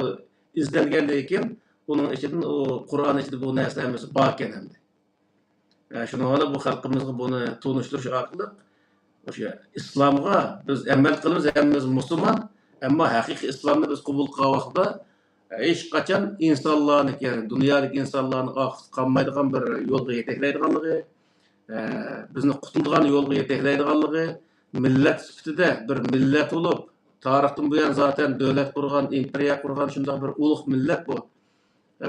izlangandan keyin uning ichidan u Qur'on ichida bu narsalarimiz bor ekan endi. Shuni olib bu xalqimizga buni tunishtirish orqali o'sha islomga biz amal qilamiz, hammamiz musulmon, ammo haqiqiy islomni biz qabul qilgan vaqtda hech qachon insonlarni, ya'ni dunyodagi insonlarni qolmaydigan bir yo'lga yetaklaydiganligi, bizni qutulgan yo'lga yetaklaydiganligi, millat sifatida bir millat bo'lib, tarixdan buyon zaten davlat qurgan, imperiya qurgan shunday bir ulug' millat bu.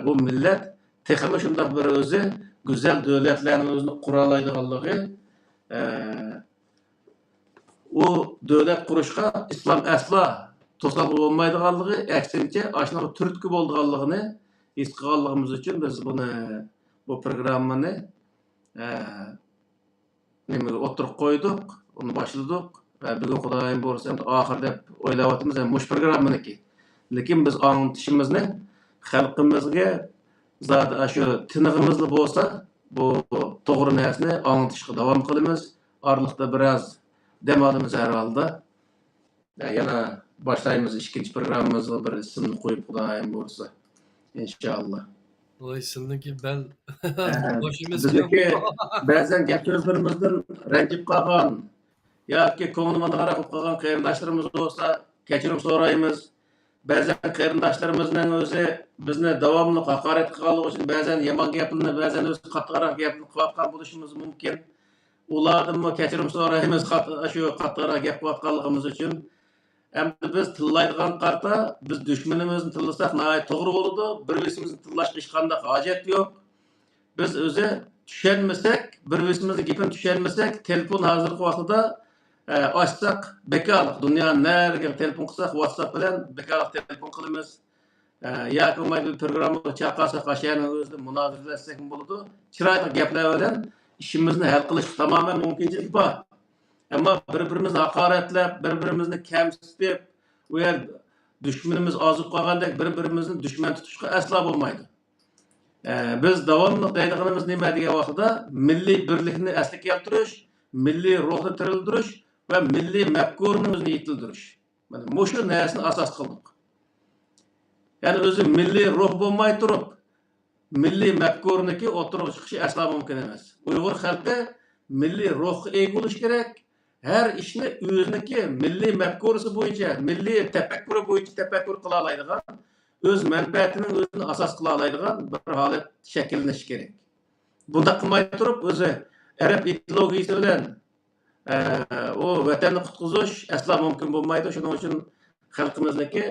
Bu millat texmi shunday bir o'zi go'zal davlatlarni o'zini qura oladiganligi, u davlat qurishga islom aslo to'sqinlik bo'lmaydiganligi, aksincha ashnaqa turtki bo'lganligini his qilganligimiz uchun biz bu programmani o'tirib qo'ydik, uni boshladik va bugun xudoyim bo'lsa oxir deb o'ylayapmiz mush programmaniki. Lekin biz anglitishimizni xalqimizga zot shu tinig'imizda bo'lsa, bu to'g'ri narsani anglitishga davom qilamiz. Orliqda biroz dam olamiz har holda. Yana boshlaymiz ikkinchi programmamizga bir ismni qo'yib xudoyim bo'lsa. Inshaalloh. O isimdeki ben başımız Bizdeki bazen gap so'zlarimizdan ranjib qolgan yoki ko'nglimizga qarab qolgan qarindoshlarimiz bo'lsa kechirim so'raymiz. Ba'zan qarindoshlarimizning o'zi bizni davomli haqorat qilganligi uchun ba'zan yomon gaplarni, ba'zan o'zi qattiqroq gapni qilayotgan bo'lishimiz mumkin. Ulardan kechirim so'raymiz shu qattiqroq gap qilayotganligimiz uchun. Endi biz tillaydigan qarta biz dushmanimizni tillasak to'g'ri bo'ladi. Bir-birimizni tillashga hech qanday hojat yo'q. Biz o'zi tushunmasak, bir-birimizning gapini tushunmasak, telefon hozirgi vaqtda açsak bekarlık. Dünyanın nerede telefon kılsak WhatsApp bilen bekarlık telefon kılımız. Yakınmayı bir programı çakarsak aşağıya özde münazirleşsek mi buludu? Çırayla gaplar bilen işimizni hal kılış tamamen mümkünçilik var. Ama birbirimizni hakaretlep, birbirimizni kemsitip, o yer düşmanımız azıp kalgandek birbirimizni düşman tutuşka asla olmaydı. Biz davamlı deydiğimiz nima degan vaqtda milliy birlikni asli keltirish, milliy ruhni tirildirish ve milliy mafkurimizni yetildirish. Mana shu narsani asos qildik. Ya'ni o'zi milliy ruh bo'lmay turib, milliy mafkurniki o'tirib chiqishi asla mumkin emas. Uyg'ur xalqi milliy ruhga ega bo'lish kerak. Her ishni o'ziniki milliy mafkurisi bo'yicha, milliy tafakkuri bo'yicha tafakkur qila oladigan, o'z manfaatining o'zini asos qila oladigan bir holat shakllanishi kerak. Bunda qilmay turib o'zi arab ideologiyasi bilan o vatanni qutqizish asla mumkin bo'lmaydi. Shuning uchun xalqimizniki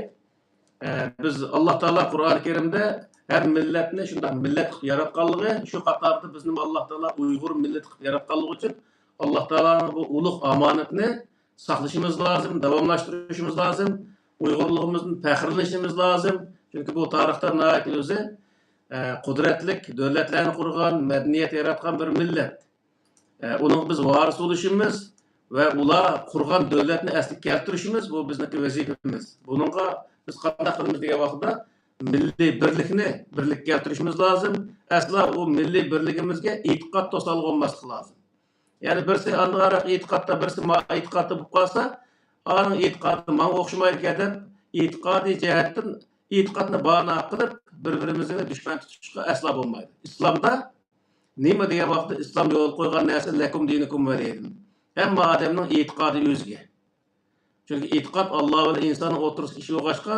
biz Alloh taolo Qur'oni Karimda her millatni shunday millat qilib yaratganligi, shu qatorda bizni Alloh taolo Uyg'ur millat qilib yaratganligi uchun Alloh taoloning bu ulug' omonatni saqlashimiz lozim, davomlashtirishimiz lozim, Uyg'urligimizni faxrlanishimiz lozim. Chunki bu tarixda o'zi qudratlik davlatlarni qurgan, madaniyat yaratgan bir millat. Onun biz varis bo'lishimiz ve ular qurgan davlatni asliga keltirishimiz bu bizniki vazifamiz. Buningga biz qanday qilamiz degan vaqtda milliy birlik keltirishimiz lozim. Asla o milliy birligimizga e'tiqod to'salg'i bo'lmasligi lozim. Yani birisi andarak e'tiqodda, birisi e'tiqodda bo'lib qolsa, onun e'tiqodi menga o'xshamaydi deb e'tiqodiy jihatdan e'tiqodni bahona qilib bir-birimizni dushman tutishga asla bo'lmaydi. Islomda nima degan vaqtda islom yo'l qo'ygan narsa lakum dinukum valiy. Hamma odamning e'tiqodi o'ziga. Chunki e'tiqod Alloh va insonni o'tirish ishi bo'lg'achqa,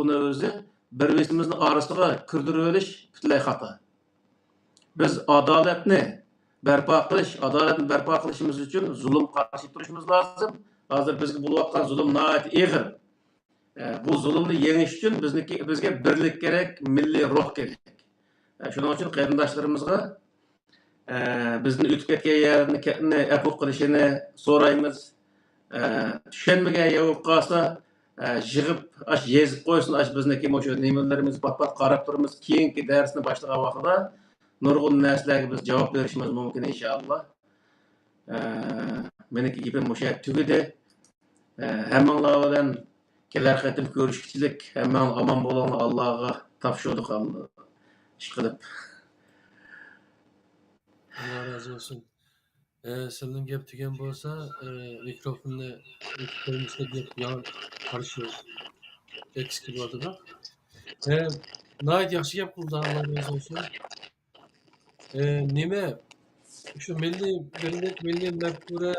uni o'zi bir-birimizni orasiga kirdirib olish butunlay xato. biz adaletni barpo qilishimiz uchun zulm qarshi turishimiz lozim. Hozir bizga bo'layotgan zulm nihoyat og'ir. Bu zulmni yengish uchun bizga birlik kerak, milliy ruh kerak. Shuning uchun qarindoshlarimizga bizni o'tib ketgan yerni afv qilishini so'raymiz. Tushunmagan yo'q qolsa yig'ib yezib qo'ysin, bizniki o'sha nimalarimiz pat qarab turamiz. Keyingi darsni boshlagan vaqtida nurg'un narsalarga biz javob berishimiz mumkin inshaalloh. Meniki gapim o'sha tugadi. Hammanglar bilan kelar qatim ko'rishkichilik, hammang omon bo'linglar, Allohga topshirdik ish qilib. Allah razı olsun. Senin gap degan bo'lsa, mikrofonni qo'yishga deb yon qarshi tekst kelyapti-da. Nihoyat yaxshi gap qildi, Allah razı olsun. Nima shu milliy birlik, milliy mafkura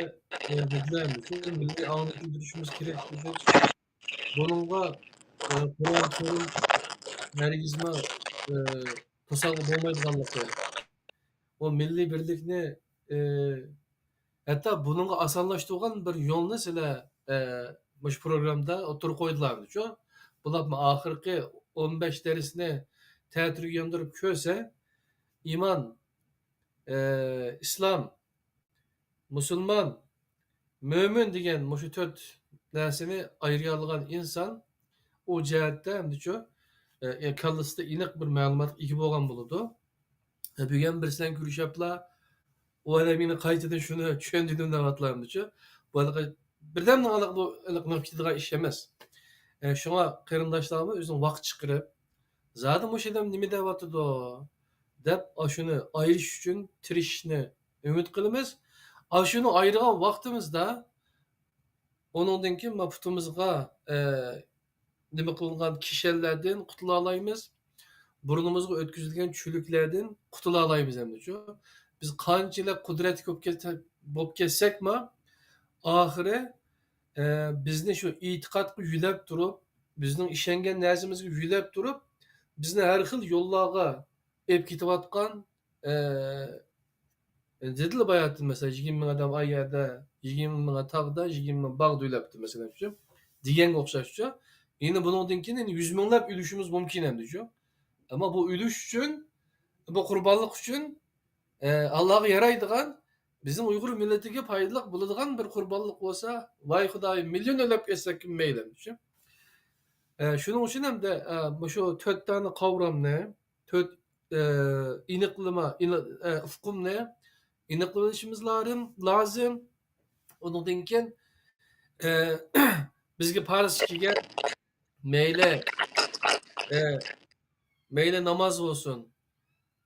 dedilarmi? Shu milliy ongni bildirishimiz kerak dedik. Bununla Kur'an Kerim hergizme to'saqi bo'lmaydiganligi. O milliy birlikni hatta bununla osonlashtirgan bir yo'lni sizlar bu programda o'tirib qo'ydilarmi-ku? Bular oxirgi 15 darsni ta'tirga yondirib ko'rsa, iymon, islom, musulmon, mo'min degan shu 4 narsani ayıra olgan inson o jihatda hamda-ku kallasida aniq bir ma'lumot ega bo'lgan bo'ladi. Bugun bir sizlar ko'rishyaptilar. O meni qaytadan shuni tushundim deyaptilarmi-ku? Bu birdan aniq nuqtadigan ish emas. Shunga qarindoshlarimiz o'zining vaqt chiqarib, zodi o'sha odam nima deyapti deb shuni ayirish uchun tirishishni umid qilamiz. Shuni ayirgan vaqtimizda onundan keyin putimizga nima qilingan kishanlardan qutula olamiz. Burnumuzga o'tkazilgan chuliklardan qutula olamiz hamda-ku. Biz qanchalar qudrat bo'lib ketsakmi, oxiri bizni shu e'tiqodga yulab turib, bizning ishongan narsamizga yulab turib, bizni har xil yo'llarga olib ketayotgan dedilar bayatda mesela 20 ming odam ayerda, 20 ming tog'da, 20 ming bog' o'ylabdi masalan shu. Deganga o'xshashcha. Endi bundan keyin 100 minglab o'lishimiz mumkin endi-ku. Ama bu ölüş için, bu kurbanlık için Allah'a yaraydıgan, bizim Uygur milletine faydalı bulunduğun bir kurbanlık olsa, vay Xudayım milyon ölüp etsek kim meylemiş. Şunun için hem de şu 4 tane kavram ne, 4 iniklima, ufkum ne, iniklaşımız lazım. Onun dinken bizge Parisçiye meyle namaz olsun,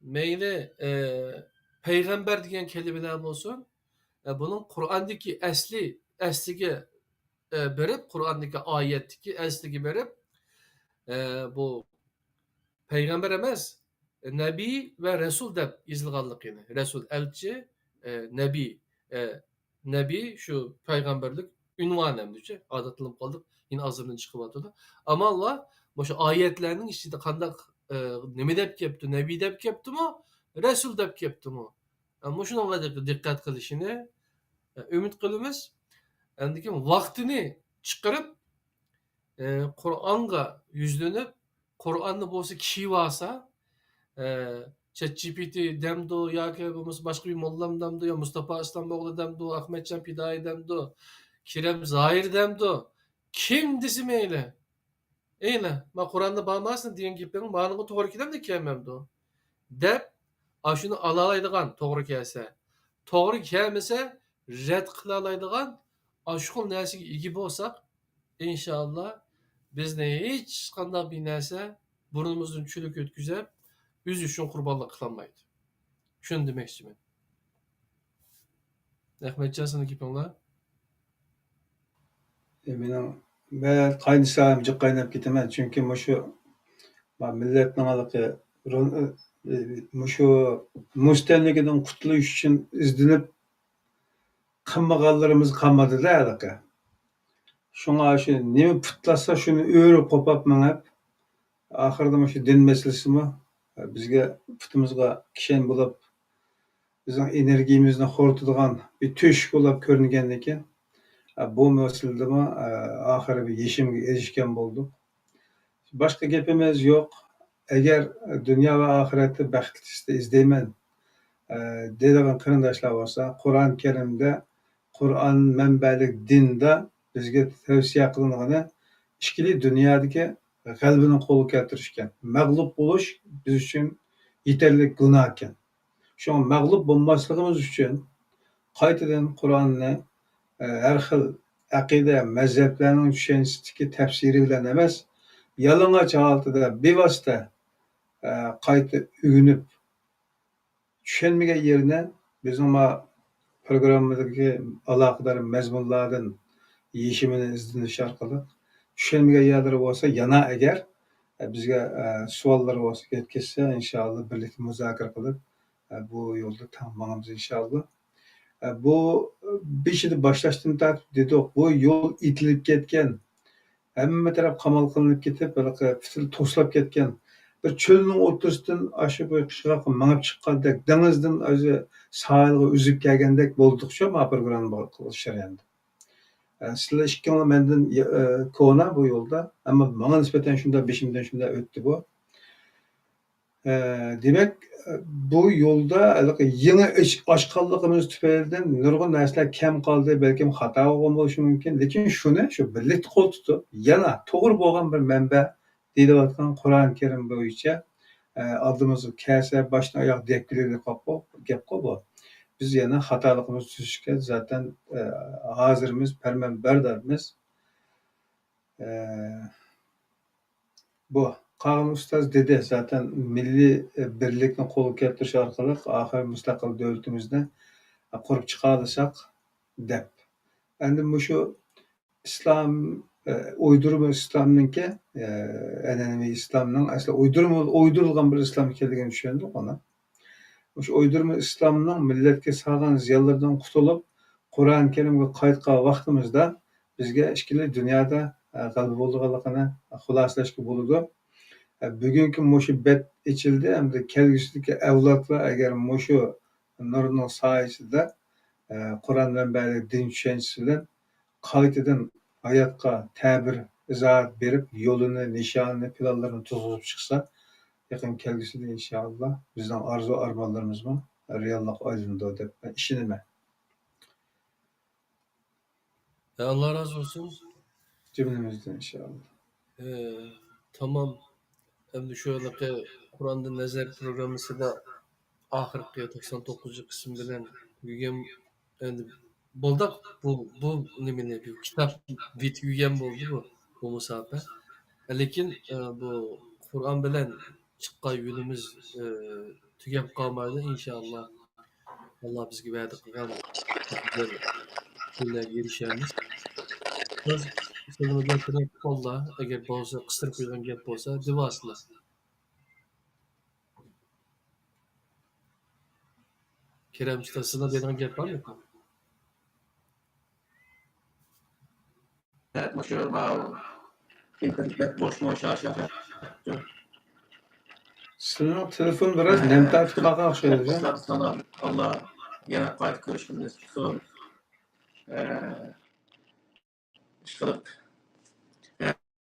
meyle peygamber diyen kelimeler olsun, bunun Kur'an'daki eslige verip, Kur'an'daki ayetteki eslige verip, bu peygamber emez, Nebi ve Resul de izliganlık yani. Resul elçi, Nebi şu peygamberlik ünvan emdici. Adatlanıp kaldık, yine azından çıkıp atıldı. Ama Allah, bu şu ayetlerinin içinde kandak nemi dep kepti, Nebi dep kepti mi, Resul dep kepti mi? Ama şuna kadar dikkat kılışını ümit kılımız. Yani vaktini çıkarıp Kur'an'a yüzlenip, Kur'an'da bolsa kişi varsa ChatGPT demdi, ya ki başka bir mollam demdi, ya Mustafa İslamoğlu demdi, Ahmetcan Pidai demdi, Kirem Zahir demdi. Kim disi meyle? Eyle, ma Kur'an'da bağlamazsın diyen gibi benim bağlamı doğru gidem de kememdi. Dep, şunu alalaydıgan doğru kelse. Doğru kelmese red kılalaydıgan aşkın nesigi igi olsak inşallah bizne hiç skandal bir nese burnumuzun çürük ötküzep yüz üçün kurbanlık kılanmaydı. Şunu demek istiyorum. Ahmetcan sana gipinler. Benim ben kaynısam cık kaynap gitmem çünkü şu millet namalıkı şu müstemlekeden kurtuluş için izlenip kımmagallarımız kalmadı da alaka. Şuna şu ne putlasa şunu öğrü kopap manap ahırda şu din meselesi mi bizge putumuzga kişen bulup bizning energiyamizni xo'rtadigan bir teshik bo'lib ko'ringandan keyin bu masaladami oxiri bir yechimga erishgan bo'ldik. Boshqa gapimiz yo'q. Agar dunyo va oxiratda baxt izlayman deydigan qarindoshlar bo'lsa, Qur'oni Karimda, Qur'on manbalik dinda bizga tavsiya qilingani ikkili dunyodagi g'albini qo'lga keltirishgan. Mag'lub bo'lish biz uchun yetarli gunoh ekan. Şoň mag'lub bolmasligimiz uchun qaytadan Qur'onni har xil aqida, mazhablarning tushunchasidagi tafsiri bilan emas, yalang'och holatida bevosita qayta o'rganib, tushunmagan yerini bizning programmadagi aloqador mazmunlardan yechimini izlanish orqali tushunmagan yerlari bo'lsa, yana agar bizga savollar bo'lsa yetkazsa, inshaalloh birlikda muzokara qilib bu yo'lda tanlamaymiz inshaalloh. Bu beshida boshlashdan tortib dedik, bu yo'l itilib ketgan, hamma taraf qamal qilinib ketib, fitil to'slab ketgan, bir cho'lning o'rtasidan shu bu qishloqqa mangib chiqqandek, dengizdan o'zi sohilga uzib kelgandek bo'ldik shu programma jarayonida. Sizlar ikkovinglar mendan ko'na bu yo'lda, ammo menga nisbatan shunda beshimdan shunda o'tdi bu. Demek bu yo'lda yangi ish ochganligimiz tufaylidan nurg'un narsalar kam qoldi, balkim xato bo'lgan bo'lishi mumkin. Lekin shuni shu birlikda qo'l tutib, yana to'g'ri bo'lgan bir manba deyilayotgan Qur'oni Karim bo'yicha oldimizga kelsa boshdan oyoq dekilib gap bu. Biz yana xatoligimizni tuzishga zaten hozirmiz, farmonbardormiz. Bu Qağın Ustoz dedi zaten milliy birlikni qo'lga keltirish orqali oxir mustaqil davlatimizni qurib chiqarsak deb. Endi shu islom uydurma islomniki an'anaviy islomning asli uydirilgan bir islom ekanligini tushundik ona. Shu uydurma islomning millatga solgan ziyonlaridan qutulib, Qur'oni Karimga qaytgan vaqtimizda bizga ikkili dunyoda g'alaba bo'lganligini xulosalashga bo'ladi. Bugungi mushu bet ichildi, hamda kelgusidagi avlodlar agar mushu nurning soyasida Qur'on manbali din tushunchasi bilan qaytadan hayotga ta'bir izohat berib, yo'lini, nishonini, planlarini tuzib chiqsa, yaqin kelgusida inshaalloh bizning orzu armonlarimiz reallik aylanadi deb ishonaman. Allah razı olsun. Cümlemizden inşallah. Tamam. Hem şöyle Kur'an'da Nezer programısı da ahirki 99. kısım bilen yügen endi boldak bu nimene bir kitap bit yügen boldu bu musafe. Lekin bu Kur'an bilen çıkkan yolumuz tügep kalmaydı inşallah. Allah bizge verdi kılgan günler girişemiz. Biz sözümü getirip kolla eğer bolsa kıstırıp koygan gep bolsa divasla. Kerem ustasına dediğin gep var mı? Evet, maşallah. İnternet boş aşağı. Sizin telefon biraz nemtat kılaka okşaydı. Sana Allah yana qayt görüşümüz son. İşkılıp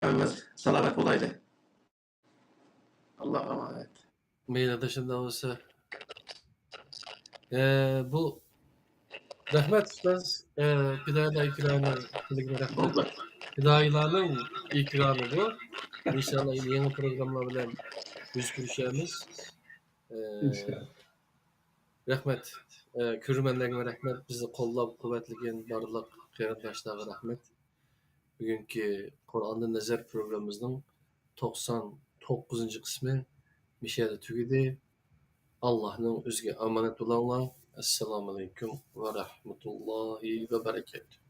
hepimiz salamet olaydı. Allah'a emanet. Mail dışında olsa. Bu rahmet ustaz Pidayla ikramı rahmet. Pidaylanın ikramı bu. İnşallah yeni programlar bilen yüz görüşemiz. Rahmet. Körümenlerine rahmet. Bizi kollab kuvvetligen barlık qarindoshlarga rahmet. Bugünkü Kur'an'da Nezer programımızın 99. kısmı Mişeli tügedi. Allah'ın özge amanet olanlar. Esselamu Aleyküm ve Rahmetullahi ve Berekatuhu.